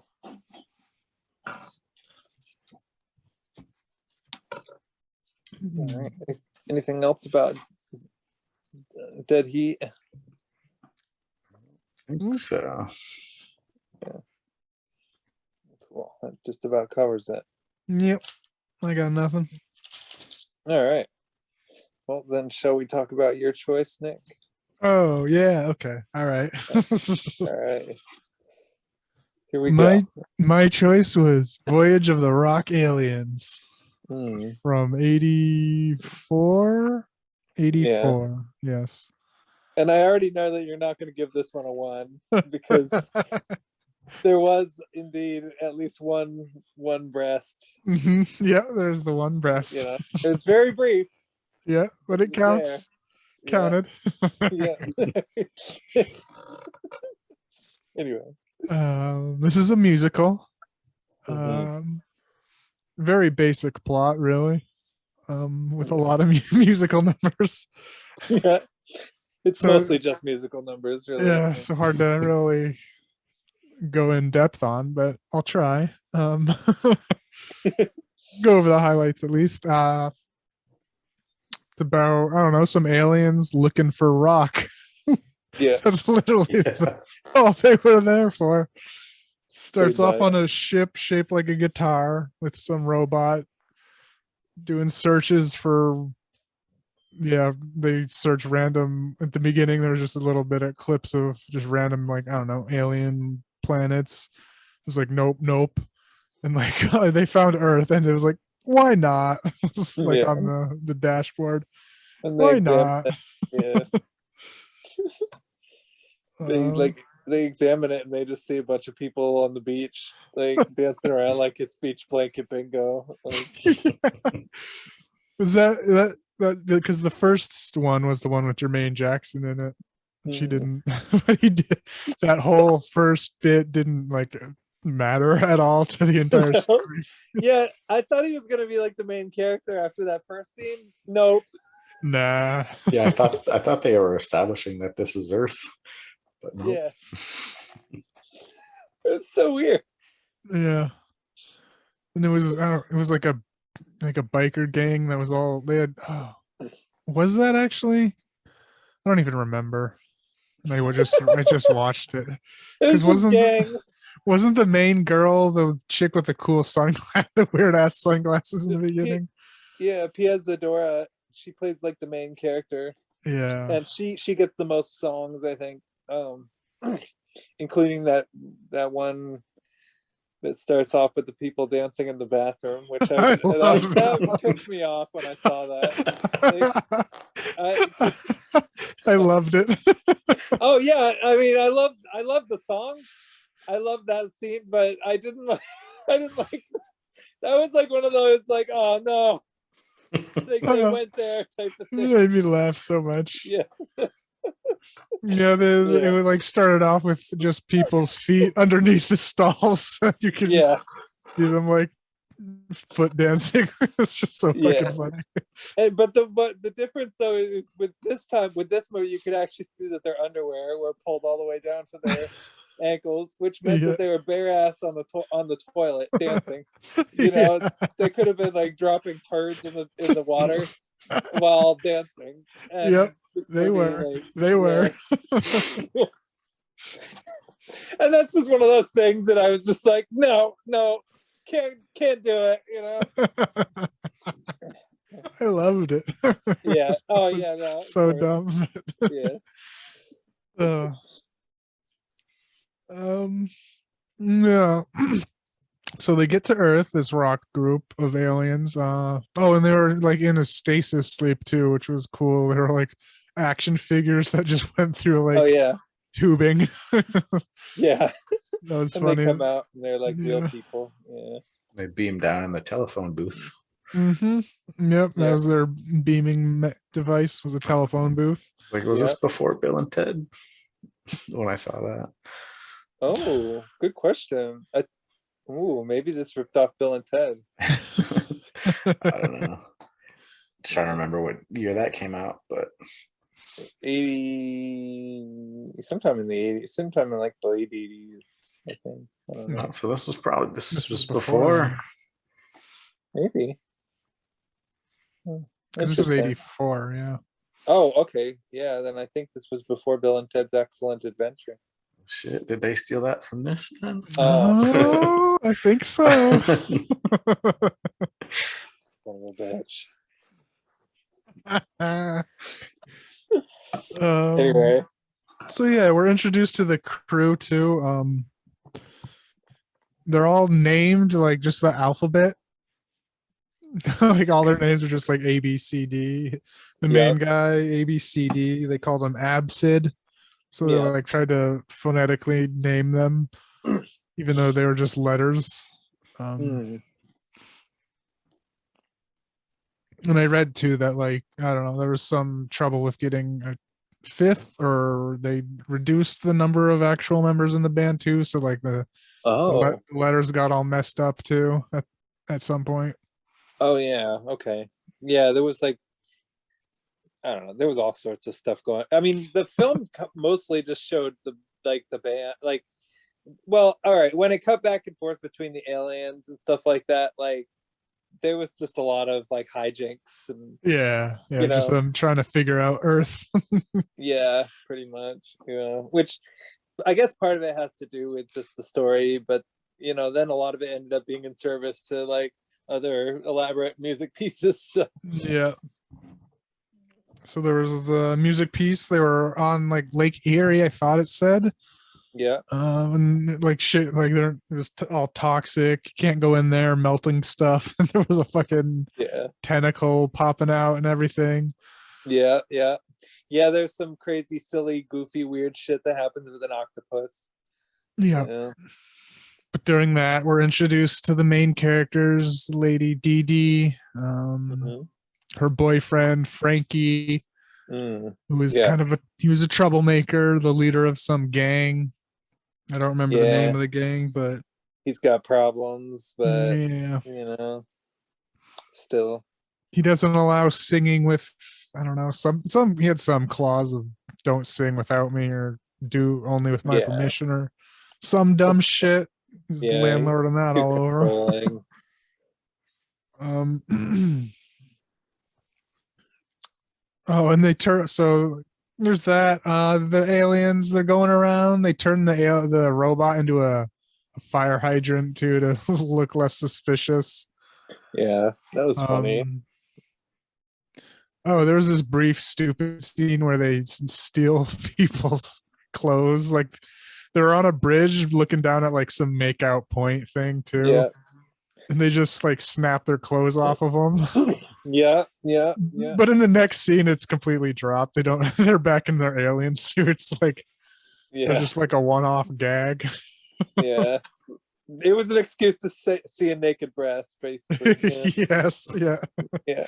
All right. Anything else about Dead Heat? I think so. Cool. That just about covers it. Yep, I got nothing. All right. Well, then, shall we talk about your choice, Nick? Oh yeah, okay, all right. All right. Here we my go. my choice was Voyage of the Rock Aliens Hmm. from 84. Yes. And I already know that you're not going to give this one a 1 because there was indeed at least one breast. Yeah, there's the one breast. It was very brief. Yeah, but it counts. Counted. Yeah. Anyway. This is a musical. Mhm. Very basic plot, really. With a lot of musical numbers. Yeah. It's So- mostly just musical numbers, really. Yeah, so hard to really go in depth on, but I'll try. Go over the highlights at least. It's about, I don't know, some aliens looking for rock. Yeah. That's literally Yeah. all they were there for. Starts Pretty off much. on a ship shaped like a guitar with some robot doing searches for, they search random. At the beginning there was just a little bit of clips of just random, like, I don't know, alien planets. It was like nope, and like they found Earth, and it was like, why not? It was like Yeah. on the dashboard. And Why not? Yeah. They examine it and they just see a bunch of people on the beach, like dancing around like it's beach blanket bingo. Like, Was that because the first one was the one with Jermaine Jackson in it? She didn't. But he did. That whole first bit didn't like matter at all to the entire story. yeah, I thought he was gonna be like the main character after that first scene. Nope. Nah. Yeah, I thought they were establishing that this is Earth, but no. Yeah. It's so weird. Yeah. And it was it was like a biker gang that was all they had. Oh, was that actually? I don't even remember. And I just watched it. It was just gangs. Wasn't the main girl the chick with the cool sunglasses, the weird ass sunglasses in the beginning? Yeah, Pia Zadora. She plays like the main character. Yeah. And she gets the most songs, I think. Including that one that starts off with the people dancing in the bathroom, which that picked me off when I saw that. I loved it. Oh yeah, I mean, I love the song. I love that scene, but I didn't like that was like one of those like, oh no, they went there type of It thing. made me laugh so much. Yeah. Yeah, it would like started off with just people's feet underneath the stalls. You could just Yeah, see them like foot dancing. It's just so Yeah. fucking funny. but the difference though is with this movie, you could actually see that their underwear were pulled all the way down to their ankles, which meant Yeah. that they were bare-assed on the toilet dancing. You Yeah. know, they could have been like dropping turds in the water while dancing. And Yep, this they movie, were. like, They were. and that's just one of those things that I was just like, no, can't do it, you know. I loved it. Yeah. Oh It was yeah, no, so of course. dumb. Yeah. Uh, um, yeah. So they get to Earth, this rock group of aliens. And they were like in a stasis sleep too, which was cool. They were like action figures that just went through like Oh yeah. tubing. Yeah. That was And funny. they come out and they're like real Yeah. people. Yeah. They beam down in the telephone booth. Mm-hmm. Yep, that Yeah. was their beaming device. Was a telephone booth. Like, was Yeah. this before Bill and Ted? When I saw that. Oh, good question. Maybe this ripped off Bill and Ted. I don't know. Trying to remember what year that came out, but 80, sometime in the 80s, sometime in like the late 80s, I think. I don't know. no, so this was probably this This was was before. before. Maybe. Because this was Interesting. 84, yeah. Oh, okay. Yeah, then I think this was before Bill and Ted's Excellent Adventure. Shit, did they steal that from this then? Oh, I think so. Son of a bitch. Anyway. So yeah, we're introduced to the crew too. They're all named like just the alphabet. Like all their names are just like A, B, C, D. The main guy, A, B, C, D. They called him Absid. So they like tried to phonetically name them, even though they were just letters. And I read too that like, I don't know, there was some trouble with getting a fifth, or they reduced the number of actual members in the band too. So like the letters got all messed up too at some point. Oh yeah, okay. Yeah, there was like, I don't know, there was all sorts of stuff going. I mean, the film mostly just showed the band, like, well, all right, when it cut back and forth between the aliens and stuff like that, like there was just a lot of like hijinks and just them trying to figure out Earth. Yeah, pretty much, which I guess part of it has to do with just the story, but then a lot of it ended up being in service to like other elaborate music pieces. So. Yeah. So there was the music piece. They were on like Lake Erie, I thought it said. Yeah. And like shit, like it was all toxic. You can't go in there, melting stuff. And there was a fucking tentacle popping out and everything. Yeah. There's some crazy, silly, goofy, weird shit that happens with an octopus. Yeah. But during that, we're introduced to the main characters, Lady Dee Dee, her boyfriend Frankie, who was he was a troublemaker, the leader of some gang. I don't remember the name of the gang, but he's got problems, but still. He doesn't allow singing with, I don't know, some he had some clause of don't sing without me or do only with my permission or some dumb shit. He's the landlord on that all over. And they turn, so there's that. The aliens, they're going around. They turn the robot into a fire hydrant too to look less suspicious. Yeah, that was funny. There was this brief stupid scene where they steal people's clothes. Like they're on a bridge looking down at like some makeout point thing too. Yeah. And they just like snap their clothes off of them. Yeah. But in the next scene, it's completely dropped. They're back in their alien suits. Like, it's just like a one-off gag. Yeah. It was an excuse to see a naked breast, basically. Yes. Yeah. Yeah.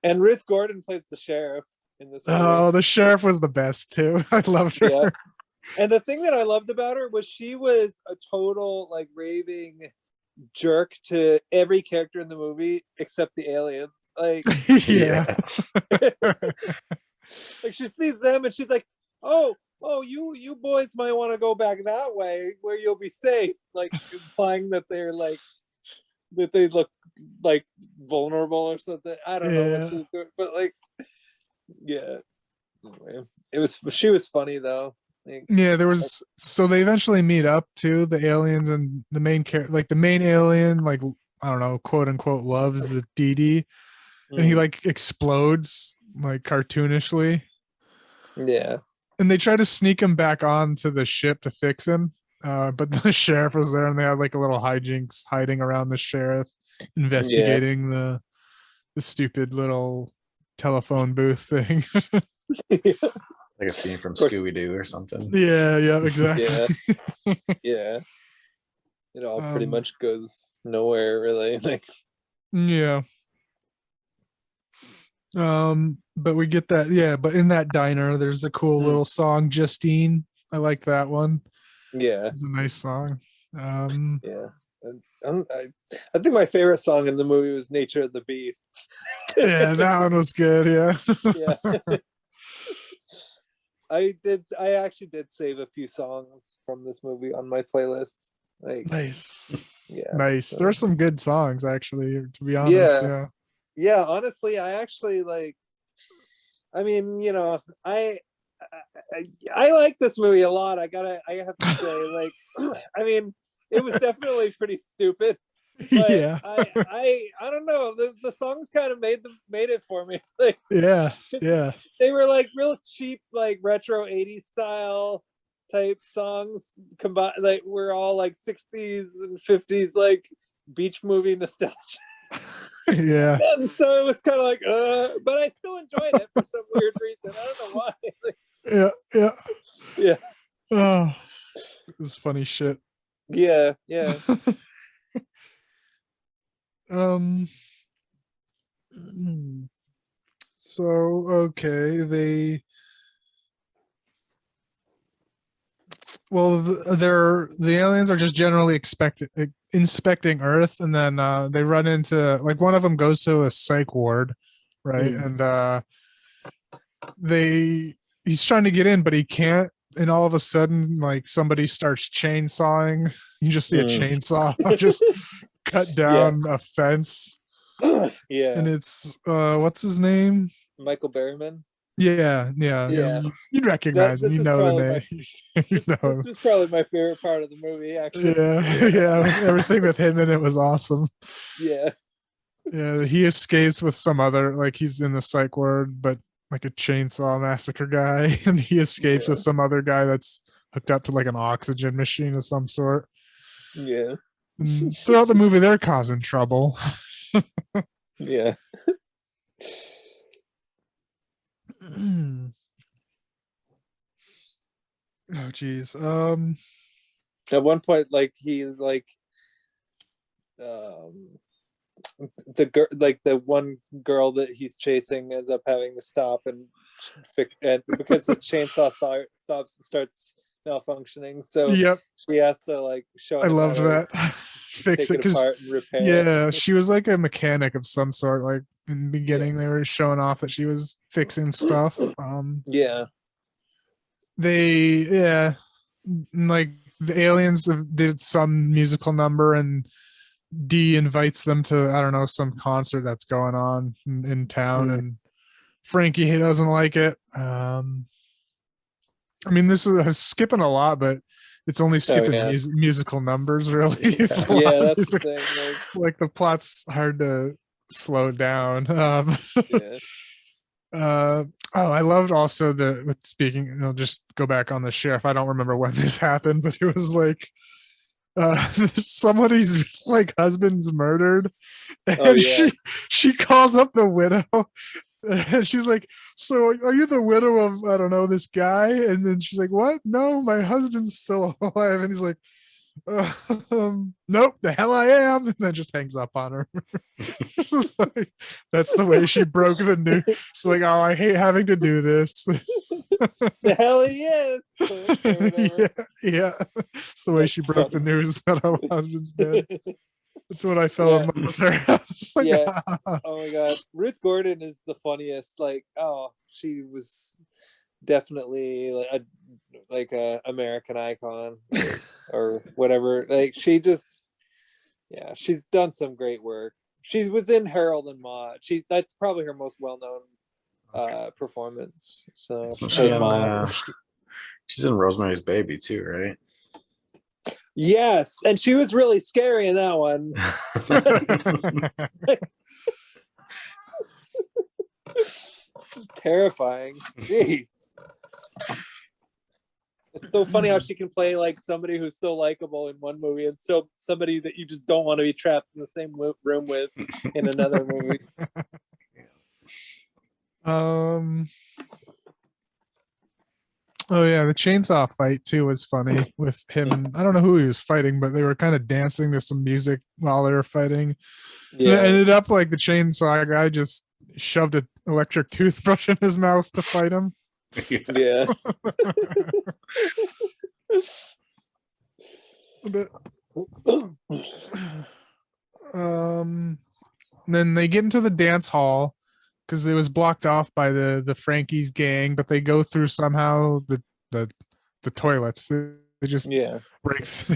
And Ruth Gordon plays the sheriff. in this movie. Oh, the sheriff was the best too. I loved her. Yeah. And the thing that I loved about her was she was a total like raving jerk to every character in the movie except the aliens. Like, Yeah. like she sees them and she's like, oh, you boys might want to go back that way where you'll be safe. Like implying that they're like that they look like vulnerable or something. I don't know what she was doing, but like, yeah. Anyway, she was funny though. Like, Yeah, there was, so they eventually meet up too, the aliens and the main character, like the main alien, like I don't know, quote unquote loves the Dee Dee, and he like explodes like cartoonishly. yeah. And they try to sneak him back onto the ship to fix him. But the sheriff was there and they had like a little hijinks hiding around the sheriff, investigating the stupid little telephone booth thing. Like a scene from Scooby-Doo or something. Yeah, exactly. Yeah. It all pretty much goes nowhere really. Like, yeah. But we get that, but in that diner there's a cool little song, Justine. I like that one. Yeah. It's a nice song. Yeah. I think my favorite song in the movie was Nature of the Beast. Yeah, that one was good. Yeah. I actually did save a few songs from this movie on my playlist. Like, nice. Yeah. Nice. So. There's some good songs actually, to be honest. Yeah, honestly, I actually like, I mean, you know, I like this movie a lot. I have to say, like, I mean, it was definitely pretty stupid. But yeah. I don't know. The songs kind of made it for me. Like, yeah. They were like real cheap, like retro 80s style type songs combined. Like we're all like 60s and 50s, like beach movie nostalgia. Yeah. And so it was kind of like, but I still enjoyed it for some weird reason. I don't know why. Like, yeah. Oh, it was funny shit. Yeah. So okay, the aliens are just generally inspecting Earth, and then they run into, like, one of them goes to a psych ward, right? And he's trying to get in, but he can't, and all of a sudden, like, somebody starts chainsawing. You just see a chainsaw just cut down a fence. Yeah. And it's what's his name? Michael Berryman. Yeah. You'd recognize him. You know the name. This was probably my favorite part of the movie, actually. Yeah. Everything with him in it was awesome. Yeah. Yeah, he escapes with some other, like, he's in the psych ward, but like a chainsaw massacre guy, and he escapes with some other guy that's hooked up to like an oxygen machine of some sort. Yeah. And throughout the movie, they're causing trouble. Yeah. Oh geez. At one point, like, he's like the girl, like the one girl that he's chasing ends up having to stop and because the chainsaw starts malfunctioning, so she has to like show him. I loved that. Fix it, because apart and repair it. She was like a mechanic of some sort. Like in the beginning, they were showing off that she was fixing stuff. Like the aliens did some musical number, and Dee invites them to, I don't know, some concert that's going on in town, and Frankie, he doesn't like it. I mean, this is skipping a lot, but it's only skipping musical numbers, really. That's the thing. Like the plot's hard to slow down. I loved also speaking, just go back on the sheriff. I don't remember when this happened, but it was like somebody's like husband's murdered, and she calls up the widow, and she's like, so are you the widow of, I don't know, this guy? And then she's like, what? No, my husband's still alive. And he's like, Nope, the hell I am, and then just hangs up on her. It's like, that's the way she broke the news. It's like, oh, I hate having to do this. The hell he is. Or whatever. Yeah. It's the way That's she broke the funny. news that her husband's dead. That's when I fell in Yeah. love with her. I was like, Yeah. ah. Oh my god, Ruth Gordon is the funniest. Like, oh, she was definitely like a American icon or whatever. Like, she just, yeah, she's done some great work. She was in Harold and Maude. That's probably her most well known performance. So Isn't as she in, Maude. she's in Rosemary's Baby too, right? Yes, and she was really scary in that one. Terrifying. Jeez. It's so funny how she can play like somebody who's so likable in one movie and so somebody that you just don't want to be trapped in the same room with in another movie. Oh yeah, the chainsaw fight too was funny with him. I don't know who he was fighting, but they were kind of dancing to some music while they were fighting. Yeah. It ended up like the chainsaw guy just shoved an electric toothbrush in his mouth to fight him. Yeah. But, then they get into the dance hall because it was blocked off by the Frankie's gang, but they go through somehow the toilets. They just they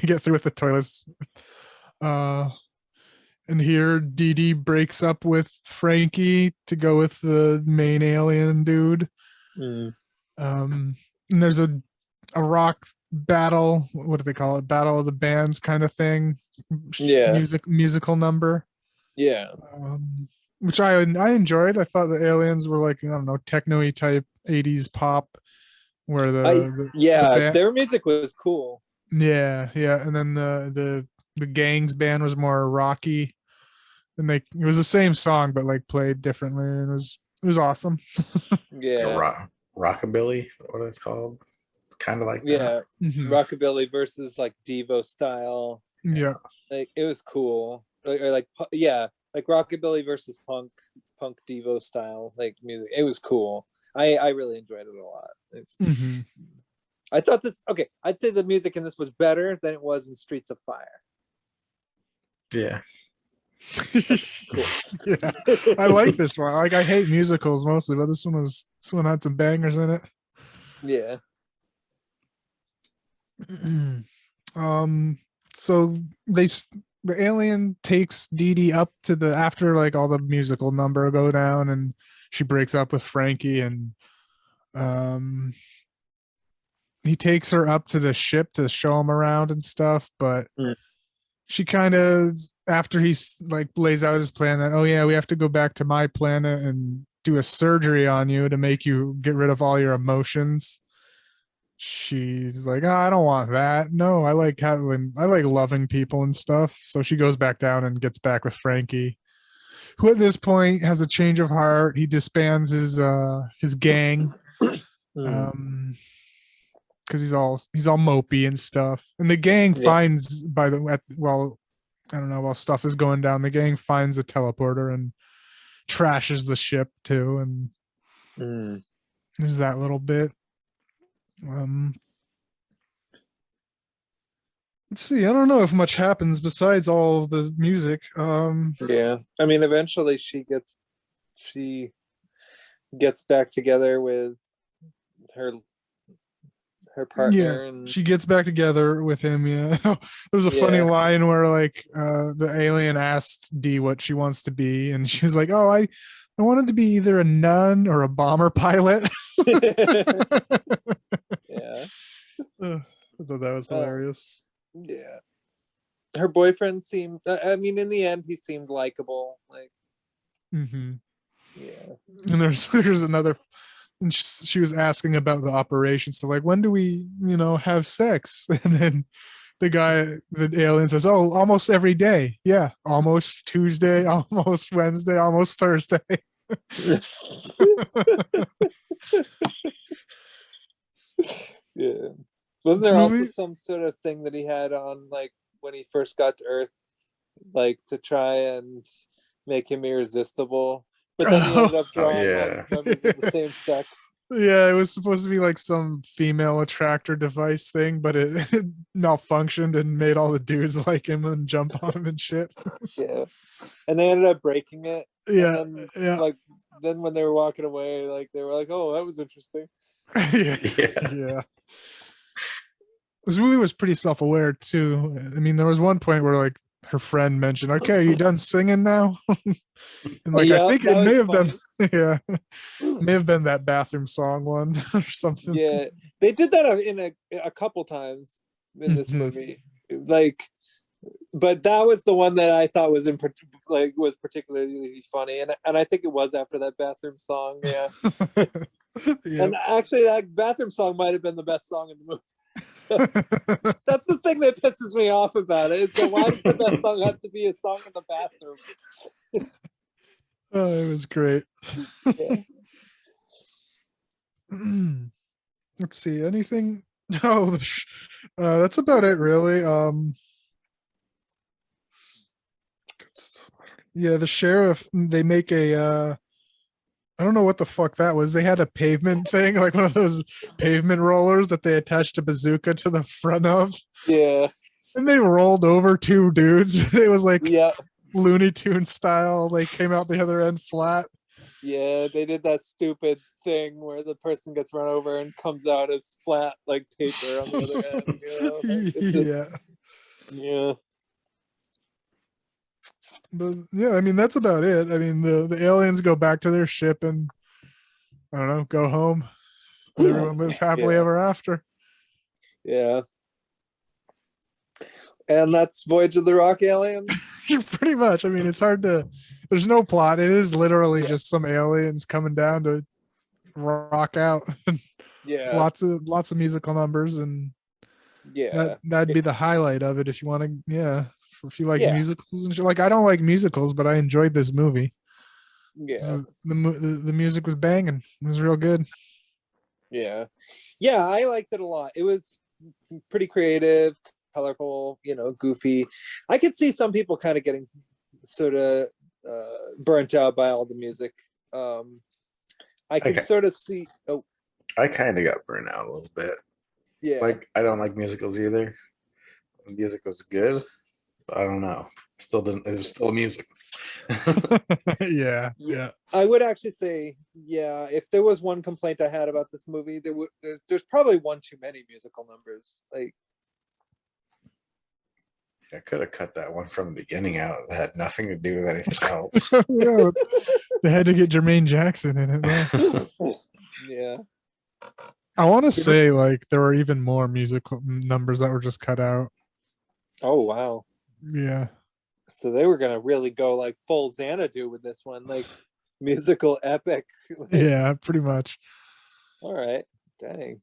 get through with the toilets. And here Dee Dee breaks up with Frankie to go with the main alien dude. And there's a rock battle. What do they call it? Battle of the bands kind of thing. Yeah. Musical number. Yeah. Which I enjoyed. I thought the aliens were like, I don't know, techno-y type 80s pop, where their music was cool. Yeah, and then the gang's band was more rocky, and it was the same song but like played differently, and it was awesome. Yeah, rockabilly, what it's called, kind of like that. Mm-hmm. Rockabilly versus like Devo style. Yeah, like it was cool. Like rockabilly versus punk Devo style like music. It was cool. I really enjoyed it a lot. I thought I'd say the music in this was better than it was in Streets of Fire. Yeah. Cool. Yeah, I like this one. Like, I hate musicals mostly, but this one had some bangers in it. Yeah. So the alien takes Dee Dee up to after like all the musical number go down, and she breaks up with Frankie, and he takes her up to the ship to show him around and stuff, but she kind of, after he's like lays out his plan that, oh yeah, we have to go back to my planet and do a surgery on you to make you get rid of all your emotions. She's like, oh, I don't want that. No, I like loving people and stuff. So she goes back down and gets back with Frankie, who at this point has a change of heart. He disbands his gang. Because he's all mopey and stuff, and the gang finds while stuff is going down, the gang finds the teleporter and trashes the ship too, and there's that little bit. Let's see. I don't know if much happens besides all of the music. Yeah, I mean, eventually she gets back together with her partner. Yeah, and she gets back together with him. Yeah. There's a funny line where like the alien asked Dee what she wants to be, and she was like, oh, I wanted to be either a nun or a bomber pilot. Yeah. I thought that was hilarious. Yeah, her boyfriend seemed, I mean, in the end he seemed likable, like. Yeah. And there's another, and she was asking about the operation, so like, when do we have sex? And then the alien says, oh, almost every day. Yeah, almost Tuesday, almost Wednesday, almost Thursday. Yeah, Wasn't This there also movie- some sort of thing that he had on, like, when he first got to Earth, like, to try and make him irresistible? But then he ended up Oh, drawing all yeah. his members of the same sex. Yeah, it was supposed to be like some female attractor device thing, but it, it malfunctioned and made all the dudes like him and jump on him and shit. Yeah. And they ended up breaking it. Yeah, And then, yeah. like, then when they were walking away, like, they were like, "Oh, that was interesting." Yeah, Yeah. yeah. This movie was pretty self-aware too. I mean, there was one point where like her friend mentioned, "Okay, are you done singing now?" And like I Yeah, think that it may was have been, yeah, may have been that bathroom song one or something. Yeah, they did that in a couple times in this Mhm. movie. Like, but that was the one that I thought was was particularly funny, and I think it was after that bathroom song. Yeah, Yeah. and actually, that bathroom song might have been the best song in the movie. So that's the thing that pisses me off about it. Is that why does the best song have to be a song in the bathroom? Oh, it was great. Yeah. Let's see, anything? No, that's about it, really. Yeah, the sheriff. They make a. I don't know what the fuck that was. They had a pavement thing, like one of those pavement rollers that they attached a bazooka to the front of, Yeah, and they rolled over two dudes. It was like yeah, Looney Tune style. They came out the other end flat. yeah. They did that stupid thing where the person gets run over and comes out as flat like paper on the other end. You know, like, it's just, Yeah. yeah. But yeah, I mean that's about it. I mean the aliens go back to their ship and I don't know, go home. And everyone lives happily Yeah. ever after. Yeah. And that's Voyage of the Rock Aliens. Pretty much. I mean, it's hard to. There's no plot. It is literally Yeah. just some aliens coming down to rock out. Yeah. lots of musical numbers, and Yeah. that'd be the highlight of it if you want to. Yeah, if you like Yeah. musicals and shit. Like I don't like musicals, but I enjoyed this movie. Yeah. The music was banging. It was real good. Yeah. Yeah. I liked it a lot. It was pretty creative, colorful, goofy. I could see some people kind of getting sort of burnt out by all the music. I can Okay. sort of see. Oh, I kind of got burnt out a little bit. yeah. Like, I don't like musicals either. The music was good, but I don't know. Still didn't. It was still a musical. Yeah, yeah. I would actually say, yeah, if there was one complaint I had about this movie, there's probably one too many musical numbers. Like, I could have cut that one from the beginning out. It had nothing to do with anything else. Yeah, they had to get Jermaine Jackson in it though. yeah, I want to say like there were even more musical numbers that were just cut out. oh wow. Yeah. So they were gonna really go like full Xanadu with this one, like musical epic. Like, Yeah, pretty much. all right, dang.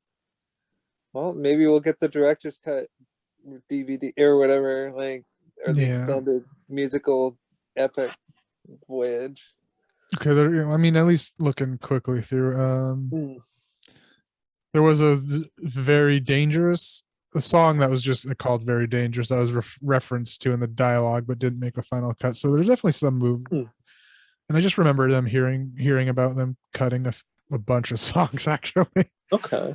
Well, maybe we'll get the director's cut DVD or whatever, like, or the Yeah. extended musical epic Voyage. Okay, I mean, at least looking quickly through, Hmm. there was very dangerous a song that was just called "Very Dangerous" that was referenced to in the dialogue, but didn't make the final cut. So there's definitely some move, and I just remember them hearing about them cutting a bunch of songs actually. Okay.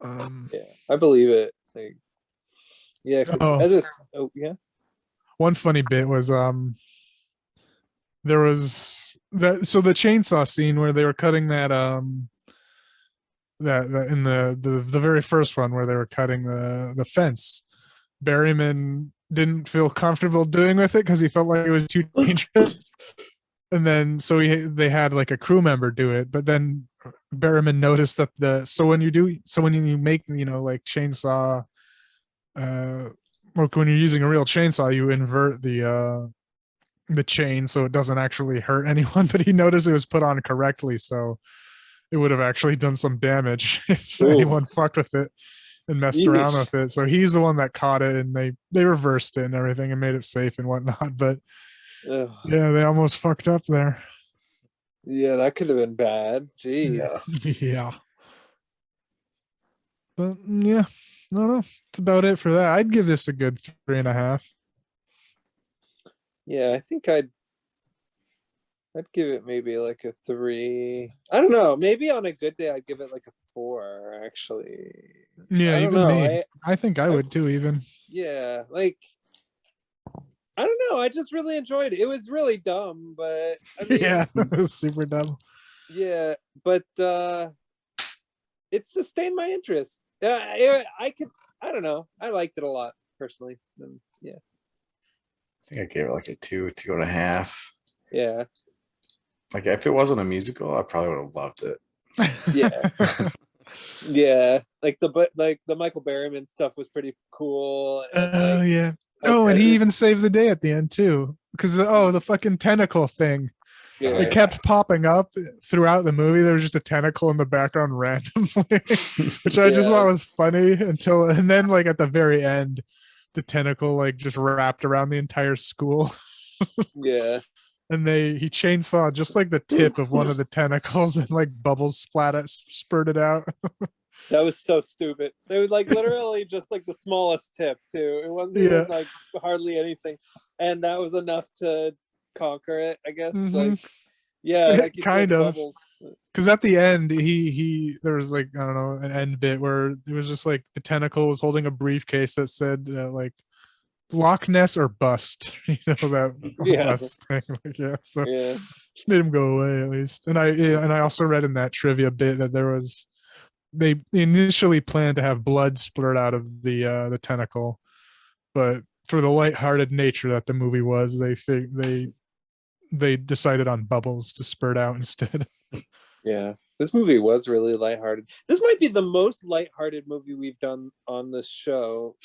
Um, Yeah, I believe it. Like, yeah, 'cause Oh. yeah. One funny bit was there was that so the chainsaw scene where they were cutting that that in the very first one where they were cutting the fence. Berryman didn't feel comfortable doing with it because he felt like it was too dangerous. And then so they had like a crew member do it, but then Berryman noticed that when you make like chainsaw like when you're using a real chainsaw, you invert the chain so it doesn't actually hurt anyone, but he noticed it was put on correctly, so it would have actually done some damage if Ooh. anyone fucked with it and messed around Yeesh. with it. So he's the one that caught it, and they reversed it and everything and made it safe and whatnot. But Ugh. yeah, they almost fucked up there. Yeah, that could have been bad. Gee. Yeah. Yeah. But yeah, I don't know. It's about it for that. I'd give this a good 3.5. Yeah, I think I'd give it maybe like a 3. I don't know. Maybe on a good day I'd give it like a 4, actually. Yeah, I don't even know. me. I think I I- would too, even. Yeah, like I don't know. I just really enjoyed it. It was really dumb, but I mean, Yeah, that was super dumb. yeah, but it sustained my interest. I don't know. I liked it a lot personally. Yeah, I think I gave it like a 2.5. yeah, Like if it wasn't a musical, I probably would have loved it. yeah, yeah. Like the Michael Berryman stuff was pretty cool, and Oh like, yeah. like Oh, and he it- even saved the day at the end too. Because the fucking tentacle thing. yeah, It kept popping up throughout the movie. There was just a tentacle in the background randomly, which I just Yeah. thought was funny and then like at the very end, the tentacle like just wrapped around the entire school. yeah. And he chainsawed just like the tip of one of the tentacles and like bubbles spurted out. That was so stupid. It was like literally just like the smallest tip too. It wasn't Yeah. even like hardly anything, and that was enough to conquer it, I guess. Mhm. Like, yeah, like you Kind said, of. bubbles. Because at the end, there was like, I don't know, an end bit where it was just like the tentacle was holding a briefcase that said like Loch Ness or bust, that Yeah. bust thing. Like, yeah, so Yeah, just made him go away at least. And I also read in that trivia bit that they initially planned to have blood splurt out of the tentacle, but for the lighthearted nature that the movie was, they decided on bubbles to spurt out instead. yeah. This movie was really lighthearted. This might be the most lighthearted movie we've done on this show.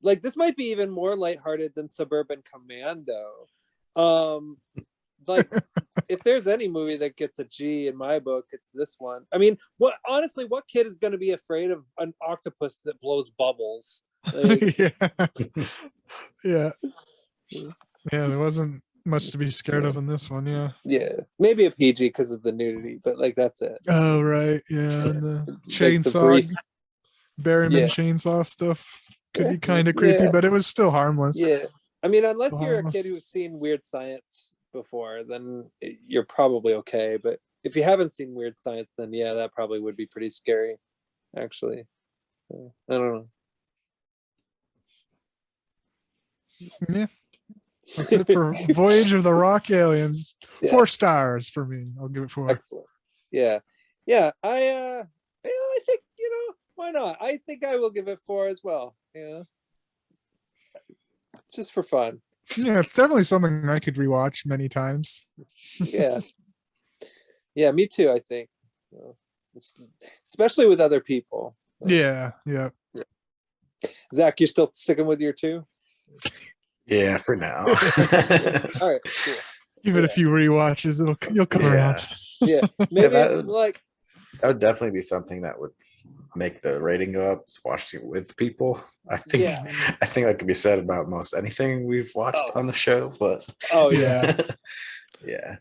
Like this might be even more lighthearted than Suburban Commando. Like if there's any movie that gets a G in my book, it's this one. I mean, what kid is going to be afraid of an octopus that blows bubbles? Like, Yeah. Yeah. Yeah, there wasn't much to be scared of in this one, yeah. yeah, maybe a PG because of the nudity, but like that's it. Oh right, yeah. And the Like the chainsaw brief, Berryman yeah, chainsaw stuff could yeah, be kind of creepy, yeah, but it was still harmless. yeah. I mean, unless Still you're a harmless. kid who's seen Weird Science before, then you're probably okay. But if you haven't seen Weird Science, then yeah, that probably would be pretty scary, actually. I don't know. Yeah. That's it for Voyage of the Rock Aliens. Yeah. 4 stars for me. I'll give it 4. Excellent. Yeah. Yeah. I think, why not? I think I will give it 4 as well. Yeah. Just for fun. Yeah, it's definitely something I could rewatch many times. Yeah. Yeah, me too, I think. Especially with other people. Yeah, yeah. Zach, you're still sticking with your 2? Yeah, for now. All right, cool. Give it a Yeah. few rewatches. You'll come Yeah. around. Yeah. Maybe that- like That would definitely be something that would make the rating go up. Is watching it with people. I think Yeah. I think that could be said about most anything we've watched Oh. on the show. But oh yeah. yeah,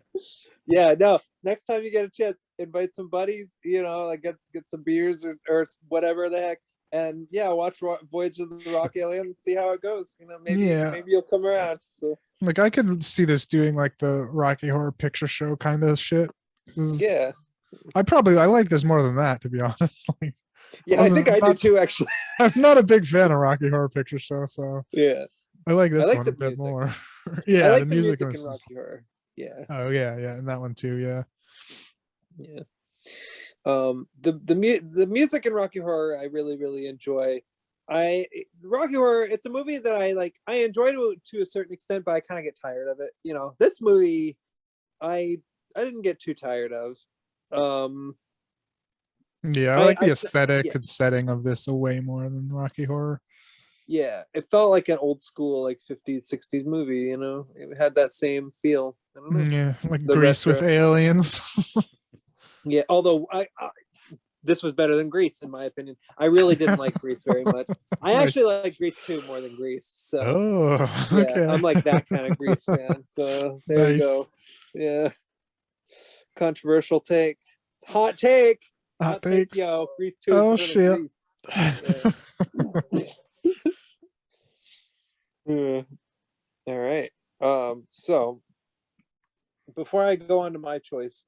Yeah, no. Next time you get a chance, invite some buddies, like get some beers or whatever the heck. And yeah, watch Voyage of the Rock Alien and see how it goes. Maybe Yeah. maybe you'll come around. So Like I could see this doing like the Rocky Horror Picture Show kind of shit. yeah. I like this more than that, to be honest. Like, Yeah, I think I do not- too, actually. I'm not a big fan of Rocky Horror Picture Show, so Yeah. I like this like one the a bit music. more. I Yeah, like the music in was. Rocky Horror. Yeah. Oh yeah, and that one too. Yeah. Yeah. The music in Rocky Horror I really, really enjoy. Rocky Horror, it's a movie that I enjoy to a certain extent, but I kind of get tired of it. This movie I didn't get too tired of. Yeah, I like the I- aesthetic yeah. and setting of this way more than Rocky Horror. Yeah, it felt like an old school, like 50s, 60s movie, It had that same feel. I don't know. Yeah, like The Grease with retro. aliens. Yeah, although this was better than Grease, in my opinion. I really didn't like Grease very much. I Nice. actually like Grease 2 more than Grease. So Oh, yeah, okay. I'm like that kind of Grease fan. So there you Nice. go. Yeah. Controversial take. Hot take. Hot takes. Yo. Grease 2 is Oh, better than shit. Grease. Yeah. All right. So before I go on to my choice,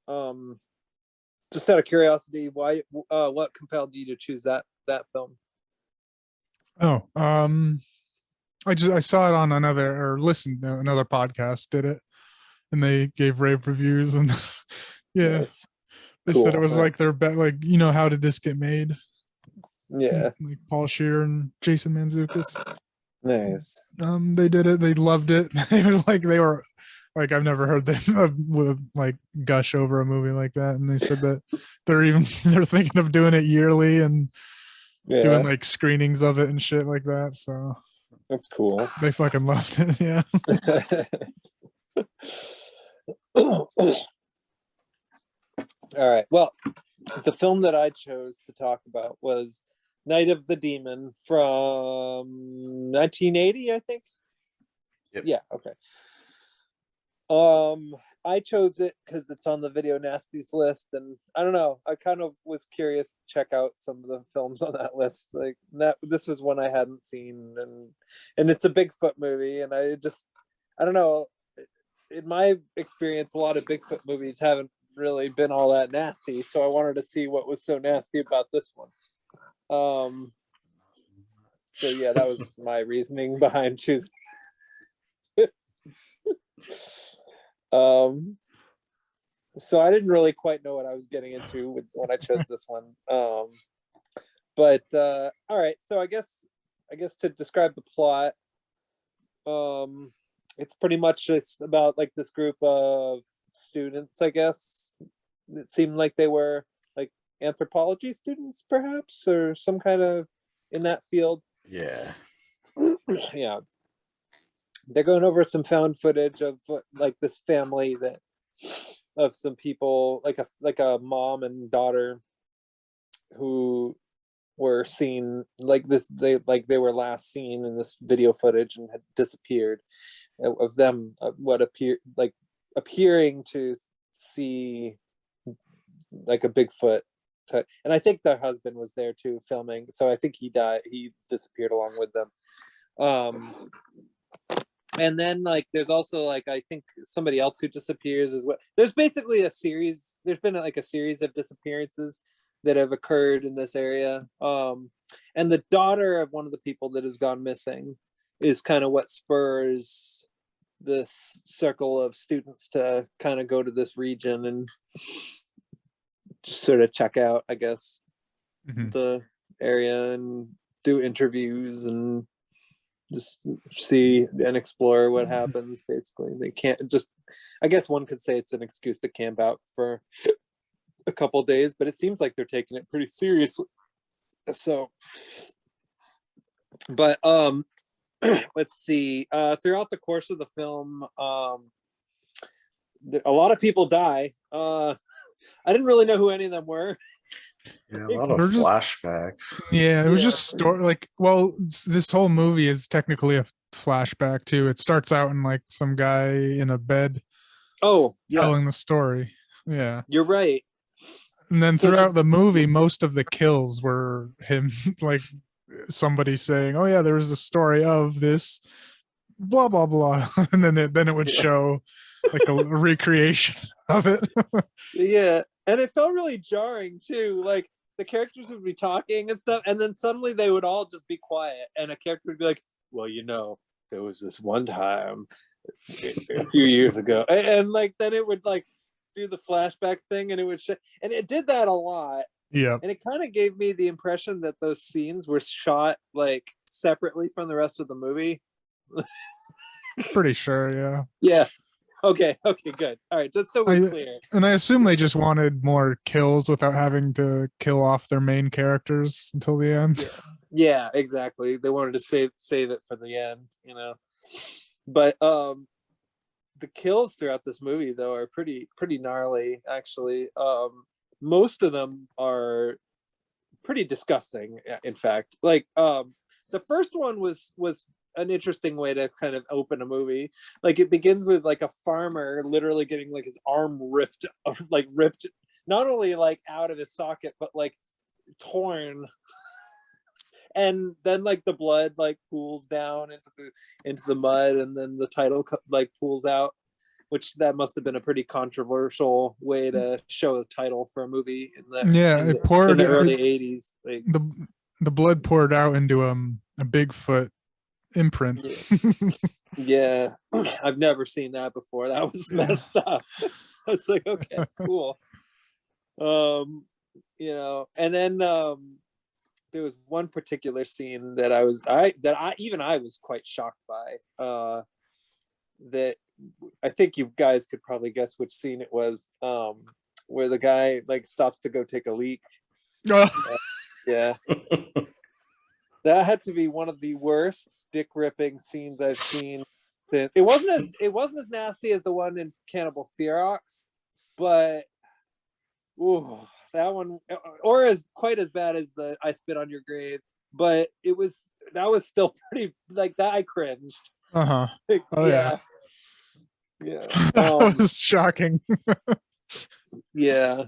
just out of curiosity, why what compelled you to choose that film? Oh, I saw it on another or listened to another podcast did it, and they gave rave reviews and yeah, Nice. they said it Cool. was like their bet. Like, how did this get made? Yeah. Like Paul Shear and Jason Mantzoukas. Nice. They did it. They loved it. They were like, I've never heard them like gush over a movie like that. And they said that they're thinking of doing it yearly and doing Yeah, like screenings of it and shit like that. So that's cool. they fucking loved it. Yeah. All right. Well, the film that I chose to talk about was Night of the Demon from 1980, I think. Yep. Yeah. Okay. I chose it because it's on the Video Nasties list, and I don't know. I kind of was curious to check out some of the films on that list. Like that, this was one I hadn't seen, and it's a Bigfoot movie, and I don't know. In my experience, a lot of Bigfoot movies haven't really been all that nasty, so I wanted to see what was so nasty about this one. So yeah, that was my reasoning behind choosing this. So I didn't really quite know what I was getting into when I chose this one. But all right, so I guess to describe the plot, it's pretty much just about like this group of students, I guess. It seemed like they were like anthropology students, perhaps, or some kind of in that field. Yeah. Yeah. They're going over some found footage of like this family of some people, like a mom and daughter who were seen like this. They were last seen in this video footage and had disappeared, of them what appearing to see like a Bigfoot type. And I think their husband was there too filming, so I think he disappeared along with them. And then like there's also like I think somebody else who disappears as well. There's basically there's been like a series of disappearances that have occurred in this area. And the daughter of one of the people that has gone missing is kind of what spurs this circle of students to kind of go to this region and just sort of check out, I guess, the area and do interviews and just see and explore what happens. Basically, they can't just, I guess one could say it's an excuse to camp out for a couple days, but it seems like they're taking it pretty seriously. So, but let's see, throughout the course of the film, a lot of people die. I didn't really know who any of them were. Yeah, a lot of They're just- flashbacks. Yeah, it was Yeah. just this whole movie is technically a flashback too. It starts out in like some guy in a bed Oh, yeah, telling the story. Yeah. you're right. And then So throughout this- the movie, most of the kills were him like somebody saying, "Oh yeah, there was a story of this blah blah blah," and then it would Yeah. show like a recreation of it. Yeah, and it felt really jarring too. Like the characters would be talking and stuff, and then suddenly they would all just be quiet, and a character would be like, "Well, there was this one time a few years ago," and like then it would like do the flashback thing, and it would and it did that a lot, Yeah, and it kind of gave me the impression that those scenes were shot like separately from the rest of the movie. pretty sure. Yeah. Yeah. Okay, good. All right, just so we're clear. And I assume they just wanted more kills without having to kill off their main characters until the end. Yeah, exactly. They wanted to save it for the end, But the kills throughout this movie though are pretty gnarly actually. Most of them are pretty disgusting, in fact. Like the first one was an interesting way to kind of open a movie. Like it begins with like a farmer literally getting like his arm ripped not only like out of his socket but like torn and then like the blood like pools down into the mud, and then the title like pools out, which that must have been a pretty controversial way to show a title for a movie in the Yeah, in it poured the early 80s. Like, the blood poured out into a Bigfoot imprint. yeah, I've never seen that before. That was messed up. I was like, okay, cool. You know, and then there was one particular scene that I was quite shocked by. That I think you guys could probably guess which scene it was. Where the guy like stops to go take a leak. Yeah, that had to be one of the worst dick ripping scenes I've seen. It wasn't as nasty as the one in Cannibal Ferox, but ooh, that one, or as quite as bad as the I Spit on Your Grave, but that was still pretty, like, that I cringed. Oh yeah. That was shocking. Yeah,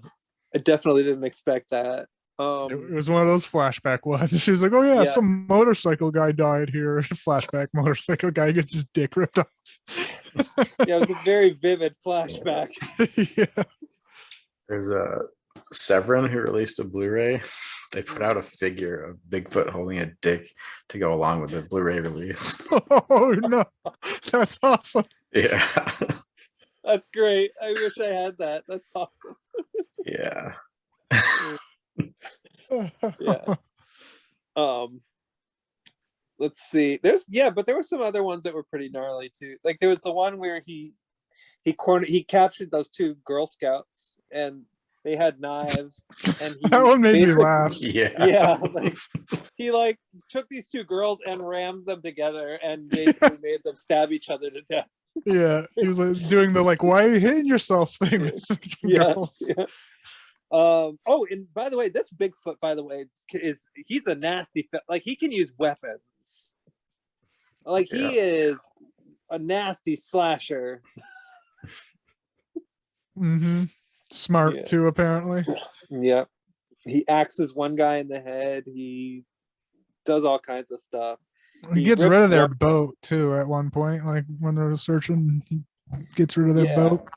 I definitely didn't expect that. It was one of those flashback ones. She was like, "Oh yeah, some motorcycle guy died here." Flashback, motorcycle guy gets his dick ripped off. Yeah, it was a very vivid flashback. Yeah. There's a Severin who released a Blu-ray. They put out a figure of Bigfoot holding a dick to go along with the Blu-ray release. Oh no, that's awesome. Yeah. That's great. I wish I had that. That's awesome. Yeah. Yeah. Let's see. But there were some other ones that were pretty gnarly too. Like there was the one where he captured those two Girl Scouts and they had knives, and that one made me laugh. Yeah, like he like took these two girls and rammed them together and basically made them stab each other to death. Yeah, he was like doing the like, "Why are you hitting yourself?" thing with girls. Yeah. And by the way, this Bigfoot, by the way, he's a nasty, like he can use weapons. Like he is a nasty slasher. Mm-hmm. Smart too, apparently. Yeah. He axes one guy in the head. He does all kinds of stuff. He gets rid of their boat too at one point, like when they're searching, he gets rid of their boat.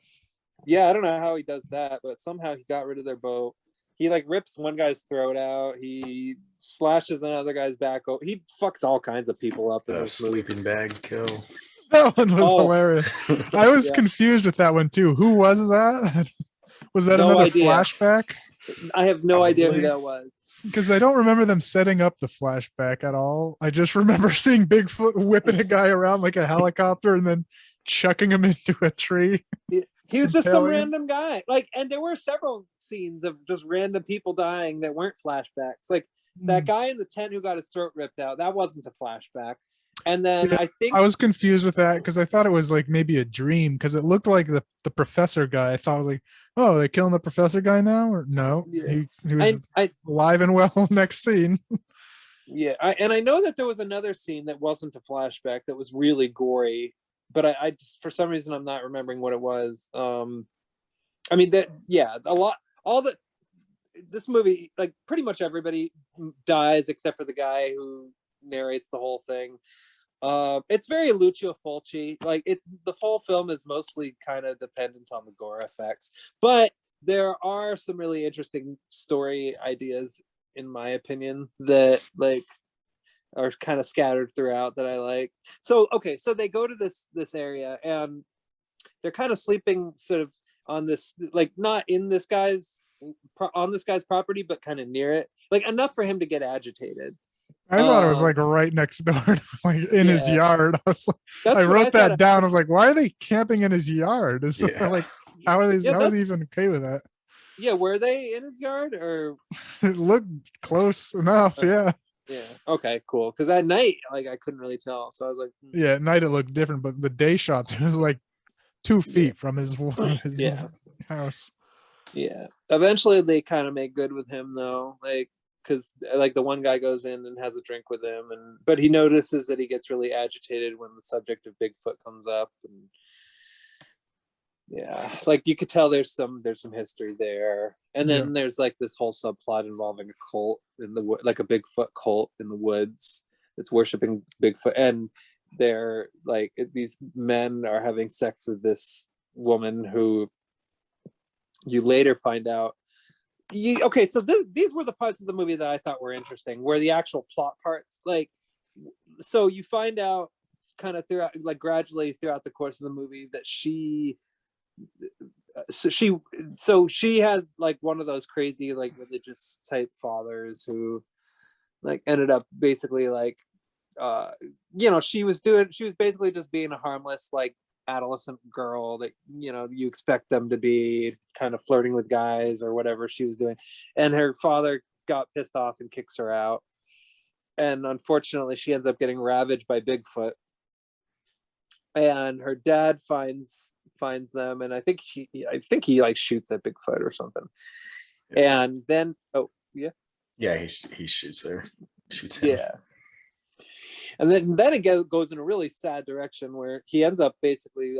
Yeah, I don't know how he does that, but somehow he got rid of their boat. He like rips one guy's throat out. He slashes another guy's back. He fucks all kinds of people up in this sleeping bag kill. That one was hilarious. I was confused with that one too. Who was that? Was that another flashback? I have no idea who that was. Because I don't remember them setting up the flashback at all. I just remember seeing Bigfoot whipping a guy around like a helicopter and then chucking him into a tree. He was just some random guy. Like, and there were several scenes of just random people dying that weren't flashbacks. Like that guy in the tent who got his throat ripped out, that wasn't a flashback. And then I think I was confused with that because I thought it was like maybe a dream because it looked like the professor guy. I thought I was like, oh, they're killing the professor guy now, or no? He was alive and well next scene. Yeah, I know that there was another scene that wasn't a flashback that was really gory, but I just for some reason I'm not remembering what it was. I mean this movie, like pretty much everybody dies except for the guy who narrates the whole thing. It's very Lucio Fulci. Like the whole film is mostly kind of dependent on the gore effects, but there are some really interesting story ideas, in my opinion, that like are kind of scattered throughout that I like. So they go to this area and they're kind of sleeping sort of on this, like not in this guy's on this guy's property, but kind of near it, like enough for him to get agitated. I thought it was like right next door, like in his yard. I was like, I wrote that down. I was like, why are they camping in his yard? Is like, how are they? How is he even okay with that? Yeah, were they in his yard or? It looked close enough. Yeah. Yeah. Okay. Cool. Because at night, like I couldn't really tell, so I was like, yeah, at night it looked different, but the day shots, it was like 2 feet from his house. Yeah. Eventually, they kind of make good with him though, like. Because like the one guy goes in and has a drink with him, but he notices that he gets really agitated when the subject of Bigfoot comes up, Yeah, like you could tell there's some history there, and then Yeah. there's like this whole subplot involving a cult in the like a Bigfoot cult in the woods that's worshiping Bigfoot, and they're like these men are having sex with this woman who you later find out. Okay, so these were the parts of the movie that I thought were interesting, where the actual plot parts, like, so you find out kind of throughout, like gradually throughout the course of the movie that so she has like one of those crazy like religious type fathers who like ended up basically like she was basically just being a harmless like adolescent girl that you expect them to be, kind of flirting with guys or whatever she was doing, and her father got pissed off and kicks her out, and unfortunately she ends up getting ravaged by Bigfoot, and her dad finds them, and I think he like shoots at Bigfoot or something. And then he shoots her. Shoots him. yeah, and then it goes in a really sad direction where he ends up basically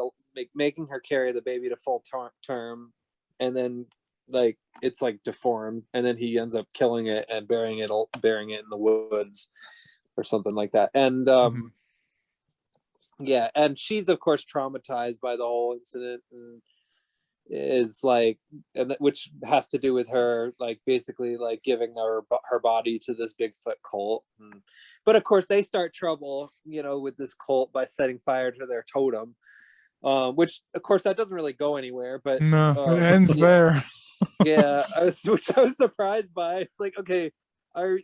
making her carry the baby to full term, and then like it's like deformed, and then he ends up killing it and burying it in the woods or something like that. And yeah, and she's of course traumatized by the whole incident, and is like, and which has to do with her like basically like giving her body to this Bigfoot cult. But of course they start trouble with this cult by setting fire to their totem, which of course that doesn't really go anywhere, but No, it ends there. yeah, which I was surprised by. It's like, okay,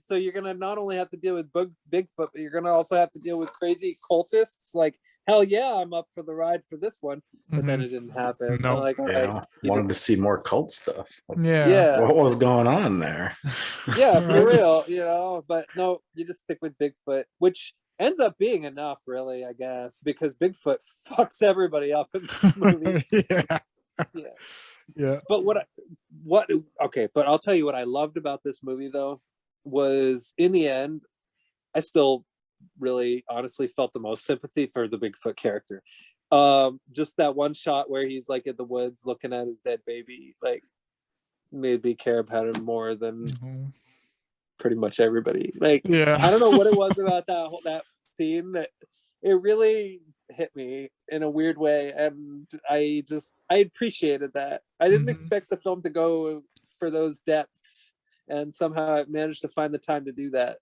so you're gonna not only have to deal with Bigfoot, but you're gonna also have to deal with crazy cultists. Like, hell yeah, I'm up for the ride for this one. But then it didn't happen. No. I'm like, all right, Wanted to see more cult stuff. Like, Yeah. what was going on there? Yeah, for real, but no, you just stick with Bigfoot, which ends up being enough, really, I guess, because Bigfoot fucks everybody up in this movie. Yeah. But but I'll tell you what I loved about this movie though was, in the end, I still really honestly felt the most sympathy for the Bigfoot character. Just that one shot where he's like in the woods looking at his dead baby, like, made me care about him more than pretty much everybody. Like, I don't know what it was about that scene that it really hit me in a weird way, and I appreciated that. I didn't expect the film to go for those depths, and somehow it managed to find the time to do that.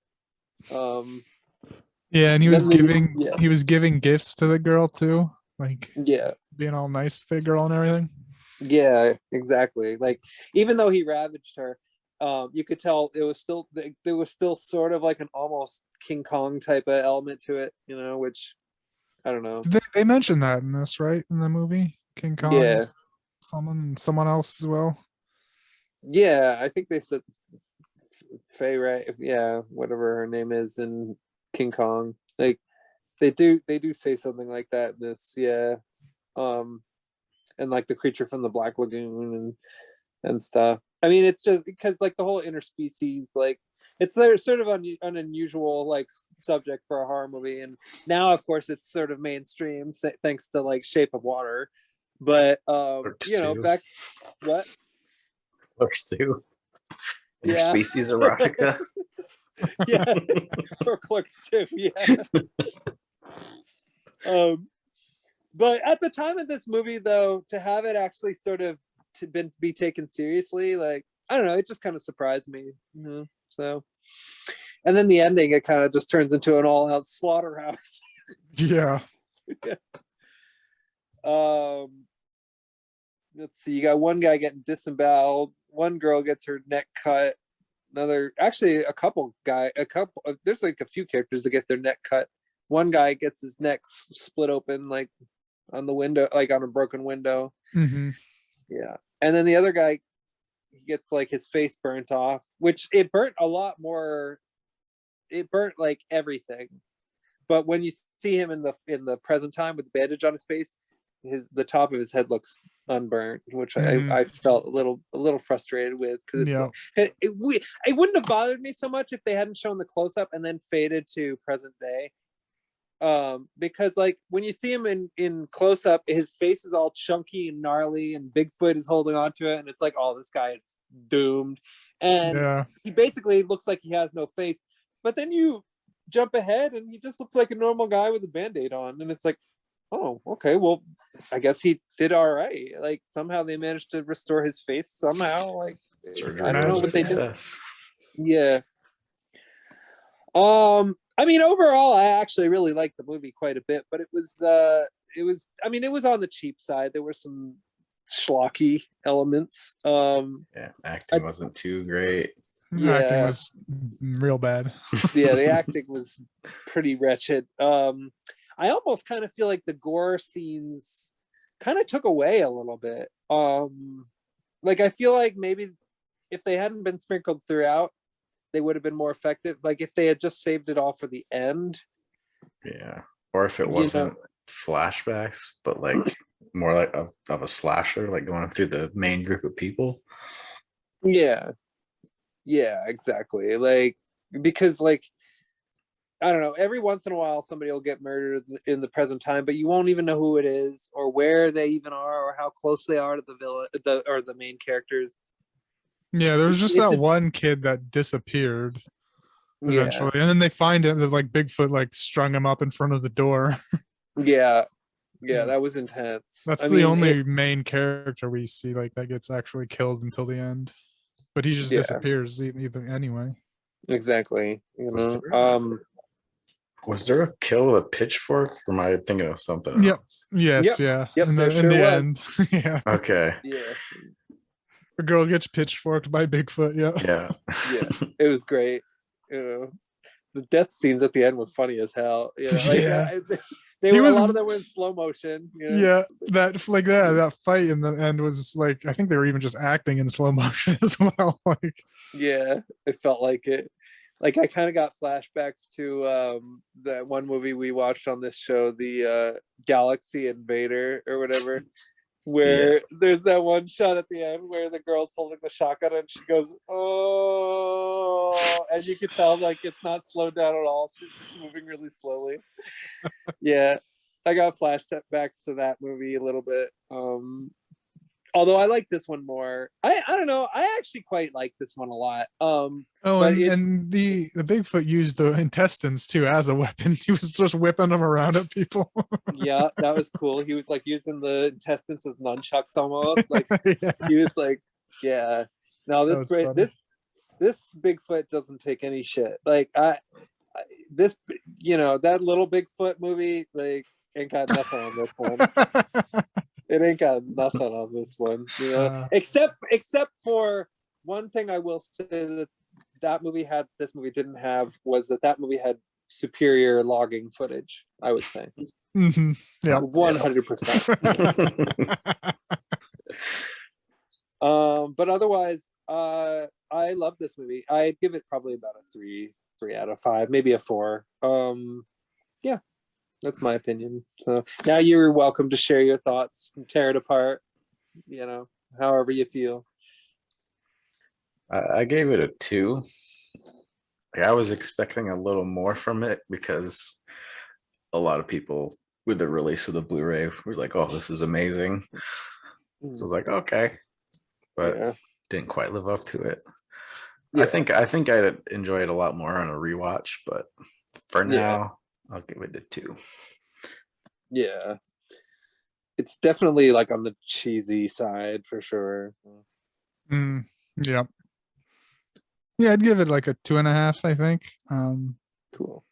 Yeah, and he was giving gifts to the girl too, like being all nice to the girl and everything. Yeah, exactly. Like, even though he ravaged her, you could tell there was still sort of like an almost King Kong type of element to it, which I don't know. They mentioned that in this, right? In the movie, King Kong. Yeah. Someone else as well. Yeah, I think they said Faye, right? Yeah, whatever her name is in King Kong. Like, they do say something like that in this, yeah. And like the creature from the Black Lagoon and stuff. I mean, it's just because like the whole interspecies, like, it's sort of an unusual like subject for a horror movie, and now of course it's sort of mainstream thanks to like Shape of Water. But back what Clerks too. Yeah. Interspecies erotica. Yeah, or Clerks too. Yeah. But at the time of this movie, though, to have it actually sort of be taken seriously, like, I don't know, it just kind of surprised me. So, and then the ending, it kind of just turns into an all-out slaughterhouse. Yeah. Let's see. You got one guy getting disemboweled. One girl gets her neck cut. Actually, there's like a few characters that get their neck cut. One guy gets his neck split open, like on the window, like on a broken window. Yeah. And then the other guy, he gets like his face burnt off, which it burnt a lot more. It burnt like everything. But when you see him in the present time with the bandage on his face, the top of his head looks unburnt, which I felt a little frustrated with, because it wouldn't have bothered me so much if they hadn't shown the close up and then faded to present day. Because like when you see him in close up, his face is all chunky and gnarly, and Bigfoot is holding on to it, and it's like, oh, this guy is doomed, and Yeah. he basically looks like he has no face. But then you jump ahead, and he just looks like a normal guy with a band-aid on, and it's like, oh, okay, well, I guess he did all right. Like somehow they managed to restore his face somehow. Like Surgery I don't know was a what they did. success. Yeah. I mean, overall, I actually really liked the movie quite a bit, but it was I mean, it was on the cheap side. There were some schlocky elements. Yeah, acting wasn't too great. Yeah. Acting was real bad. Yeah, the acting was pretty wretched. I almost kind of feel like the gore scenes kind of took away a little bit. Like I feel like maybe if they hadn't been sprinkled throughout, they would have been more effective. Like if they had just saved it all for the end. Yeah, or if it You wasn't know. flashbacks, but like more like of a slasher, like going through the main group of people. Yeah. Yeah, exactly. Like because like I don't know, every once in a while somebody will get murdered in the present time, but you won't even know who it is or where they even are or how close they are to the villain or the main characters. Yeah, there was just It's that one kid that disappeared Yeah. eventually, and then they find him. Like Bigfoot, like strung him up in front of the door. Yeah. Yeah, that was intense. That's I the mean, only main character we see like that gets actually killed until the end, but he just Yeah. disappears either anyway. Exactly. You Was know. Was there a kill with a pitchfork, or am I thinking of something Yep. else? Yes. Yep. Yeah. Yep, In there the sure was. end. Yeah. Okay. Yeah. A girl gets pitchforked by Bigfoot. Yeah. Yeah. Yeah. It was great. You know, the death scenes at the end were funny as hell. You know, like Yeah. they He were was- a lot of them were in slow motion. You know? Yeah, that fight in the end was like, I think they were even just acting in slow motion as well. Like, Yeah, it felt like it. Like I kind of got flashbacks to that one movie we watched on this show, the Galaxy Invader or whatever, where there's that one shot at the end where the girl's holding the shotgun and she goes, "Oh," and you could tell like it's not slowed down at all. She's just moving really slowly. Yeah, I got flashbacks to that movie a little bit. Although I like this one more. I don't know. I actually quite like this one a lot. But and the Bigfoot used the intestines too as a weapon. He was just whipping them around at people. Yeah, that was cool. He was like using the intestines as nunchucks almost. Like Yeah. he was like, yeah. No, That was funny. this Bigfoot doesn't take any shit. Like this, you know, that little Bigfoot movie, like ain't got nothing on this one. It ain't got nothing on this one, you know. Except for one thing, I will say that movie had, this movie didn't have, was that movie had superior logging footage. I would say, Yeah, 100%. But otherwise, I love this movie. I'd give it probably about a 3 out of 5, maybe a 4. Yeah. That's my opinion. So now you're welcome to share your thoughts and tear it apart, you know, however you feel. I gave it a 2. Like, I was expecting a little more from it because a lot of people with the release of the Blu-ray were like, "Oh, this is amazing." So I was like, okay, but didn't quite live up to it. Yeah. I think I'd enjoy it a lot more on a rewatch, but for now, I'll give it a 2. Yeah. It's definitely like on the cheesy side for sure. Yeah. Yeah, I'd give it like a 2.5, I think. Cool.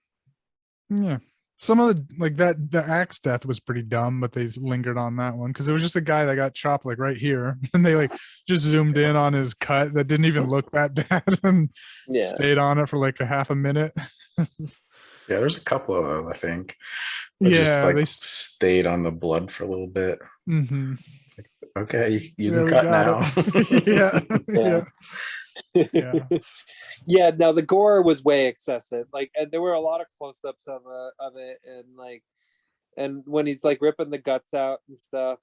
Yeah. Some of the like that the axe death was pretty dumb, but they lingered on that one because it was just a guy that got chopped like right here, and they like just zoomed in on his cut that didn't even look that bad and stayed on it for like a half a minute. Yeah, there's a couple of those, I think. Yeah, just like stayed on the blood for a little bit. Like, okay, you can cut now. Yeah, no, the gore was way excessive. Like, and there were a lot of close-ups of it, and like, and when he's like ripping the guts out and stuff,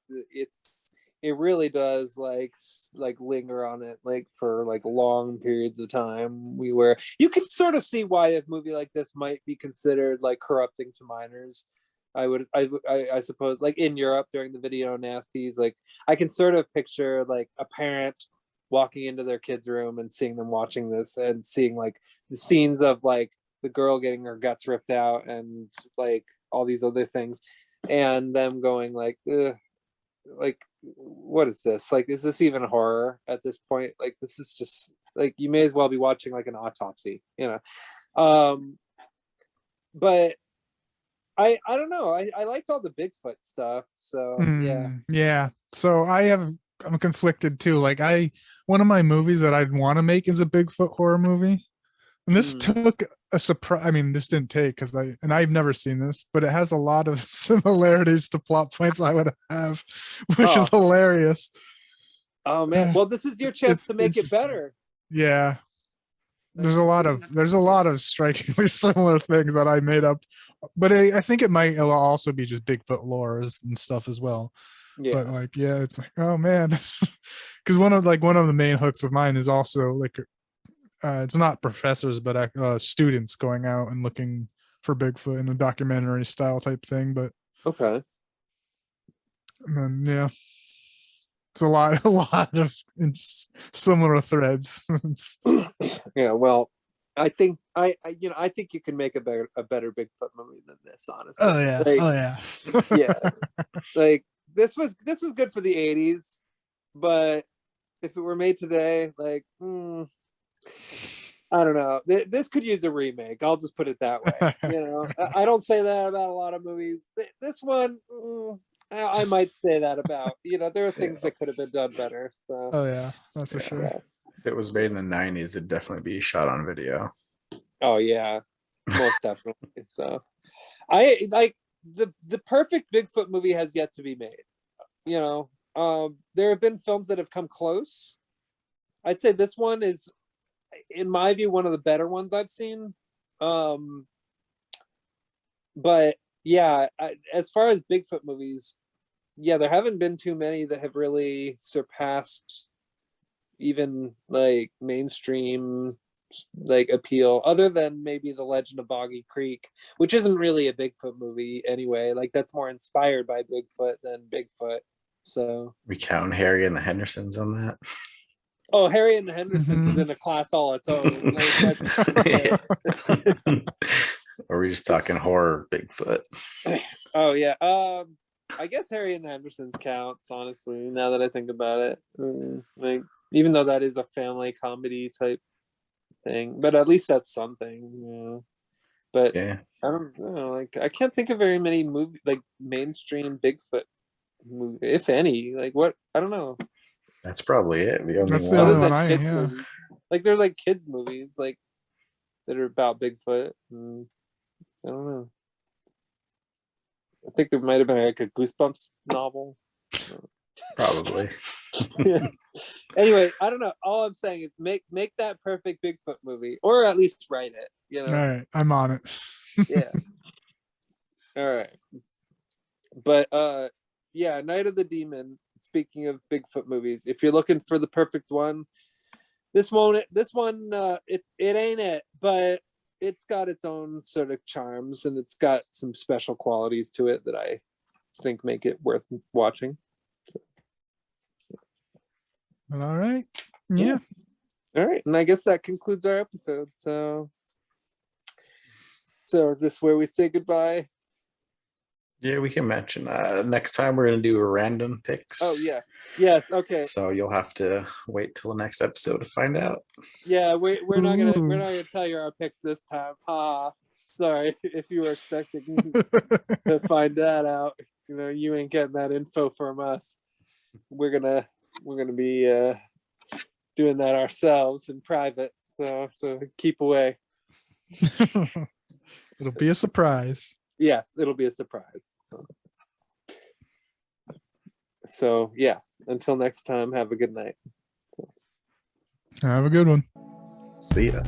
it really does like linger on it like for like long periods of time. You can sort of see why a movie like this might be considered like corrupting to minors. I suppose like in Europe during the video nasties, like I can sort of picture like a parent walking into their kid's room and seeing them watching this and seeing like the scenes of like the girl getting her guts ripped out and like all these other things, and them going like, ugh, like what is this? Like, is this even horror at this point? Like, this is just like you may as well be watching like an autopsy, you know. But I don't know. I liked all the Bigfoot stuff, so yeah. Yeah. So I'm conflicted too. Like one of my movies that I'd want to make is a Bigfoot horror movie. And this took a surprise. I mean, this didn't take because I've never seen this, but it has a lot of similarities to plot points I would have, which is hilarious. Oh man. Well, this is your chance to make it better. Yeah. There's a lot of strikingly similar things that I made up, but I think it'll also be just Bigfoot lore and stuff as well. Yeah. But like, yeah, it's like, oh man, because one of the main hooks of mine is also like, it's not professors, but students going out and looking for Bigfoot in a documentary style type thing. But okay. Yeah, it's a lot of similar threads. Yeah, well, I think I think you can make a better Bigfoot movie than this, honestly. Oh yeah, like, yeah. Like this was good for the 80s, but if it were made today, like I don't know. This could use a remake. I'll just put it that way. You know, I don't say that about a lot of movies. This one, I might say that about. You know, there are things that could have been done better. So. Oh yeah, that's for sure. Yeah. If it was made in the 90s, it'd definitely be shot on video. Oh yeah, most definitely. So, I like the perfect Bigfoot movie has yet to be made. You know, there have been films that have come close. I'd say this one is, in my view, one of the better ones I've seen. But yeah, as far as Bigfoot movies, yeah, there haven't been too many that have really surpassed even like mainstream like appeal, other than maybe The Legend of Boggy Creek, which isn't really a Bigfoot movie anyway. Like that's more inspired by Bigfoot than Bigfoot. So We count Harry and the Hendersons on that. oh, Harry and the Hendersons is in a class all its own. Like, Or are we just talking horror Bigfoot? oh yeah. I guess Harry and the Hendersons counts, honestly, now that I think about it. Like, even though that is a family comedy type thing, but at least that's something, you know. But yeah, I don't know, like I can't think of very many movie like mainstream Bigfoot movie, if any. Like what? I don't know. that's probably it. The only That's the one. only Other one than kids yeah. movies, like there's like kids movies like that are about Bigfoot. And I don't know. I think there might have been like a Goosebumps novel. Probably. Yeah. Anyway, I don't know. All I'm saying is make that perfect Bigfoot movie, or at least write it. You know. All right, I'm on it. Yeah. All right. But yeah, Night of the Demon. Speaking of Bigfoot movies, if you're looking for the perfect one, this one it ain't it, but it's got its own sort of charms and it's got some special qualities to it that I think make it worth watching. All right. Yeah. All right, and I guess that concludes our episode. So is this where we say goodbye? Yeah, we can mention next time we're gonna do a random picks. Oh yeah. Yes, okay. So you'll have to wait till the next episode to find out. Yeah, we're not gonna tell you our picks this time. Sorry if you were expecting to find that out. You know, you ain't getting that info from us. We're gonna be doing that ourselves in private. So keep away. It'll be a surprise. Yes, it'll be a surprise. So yes, until next time, have a good night. Have a good one. See ya.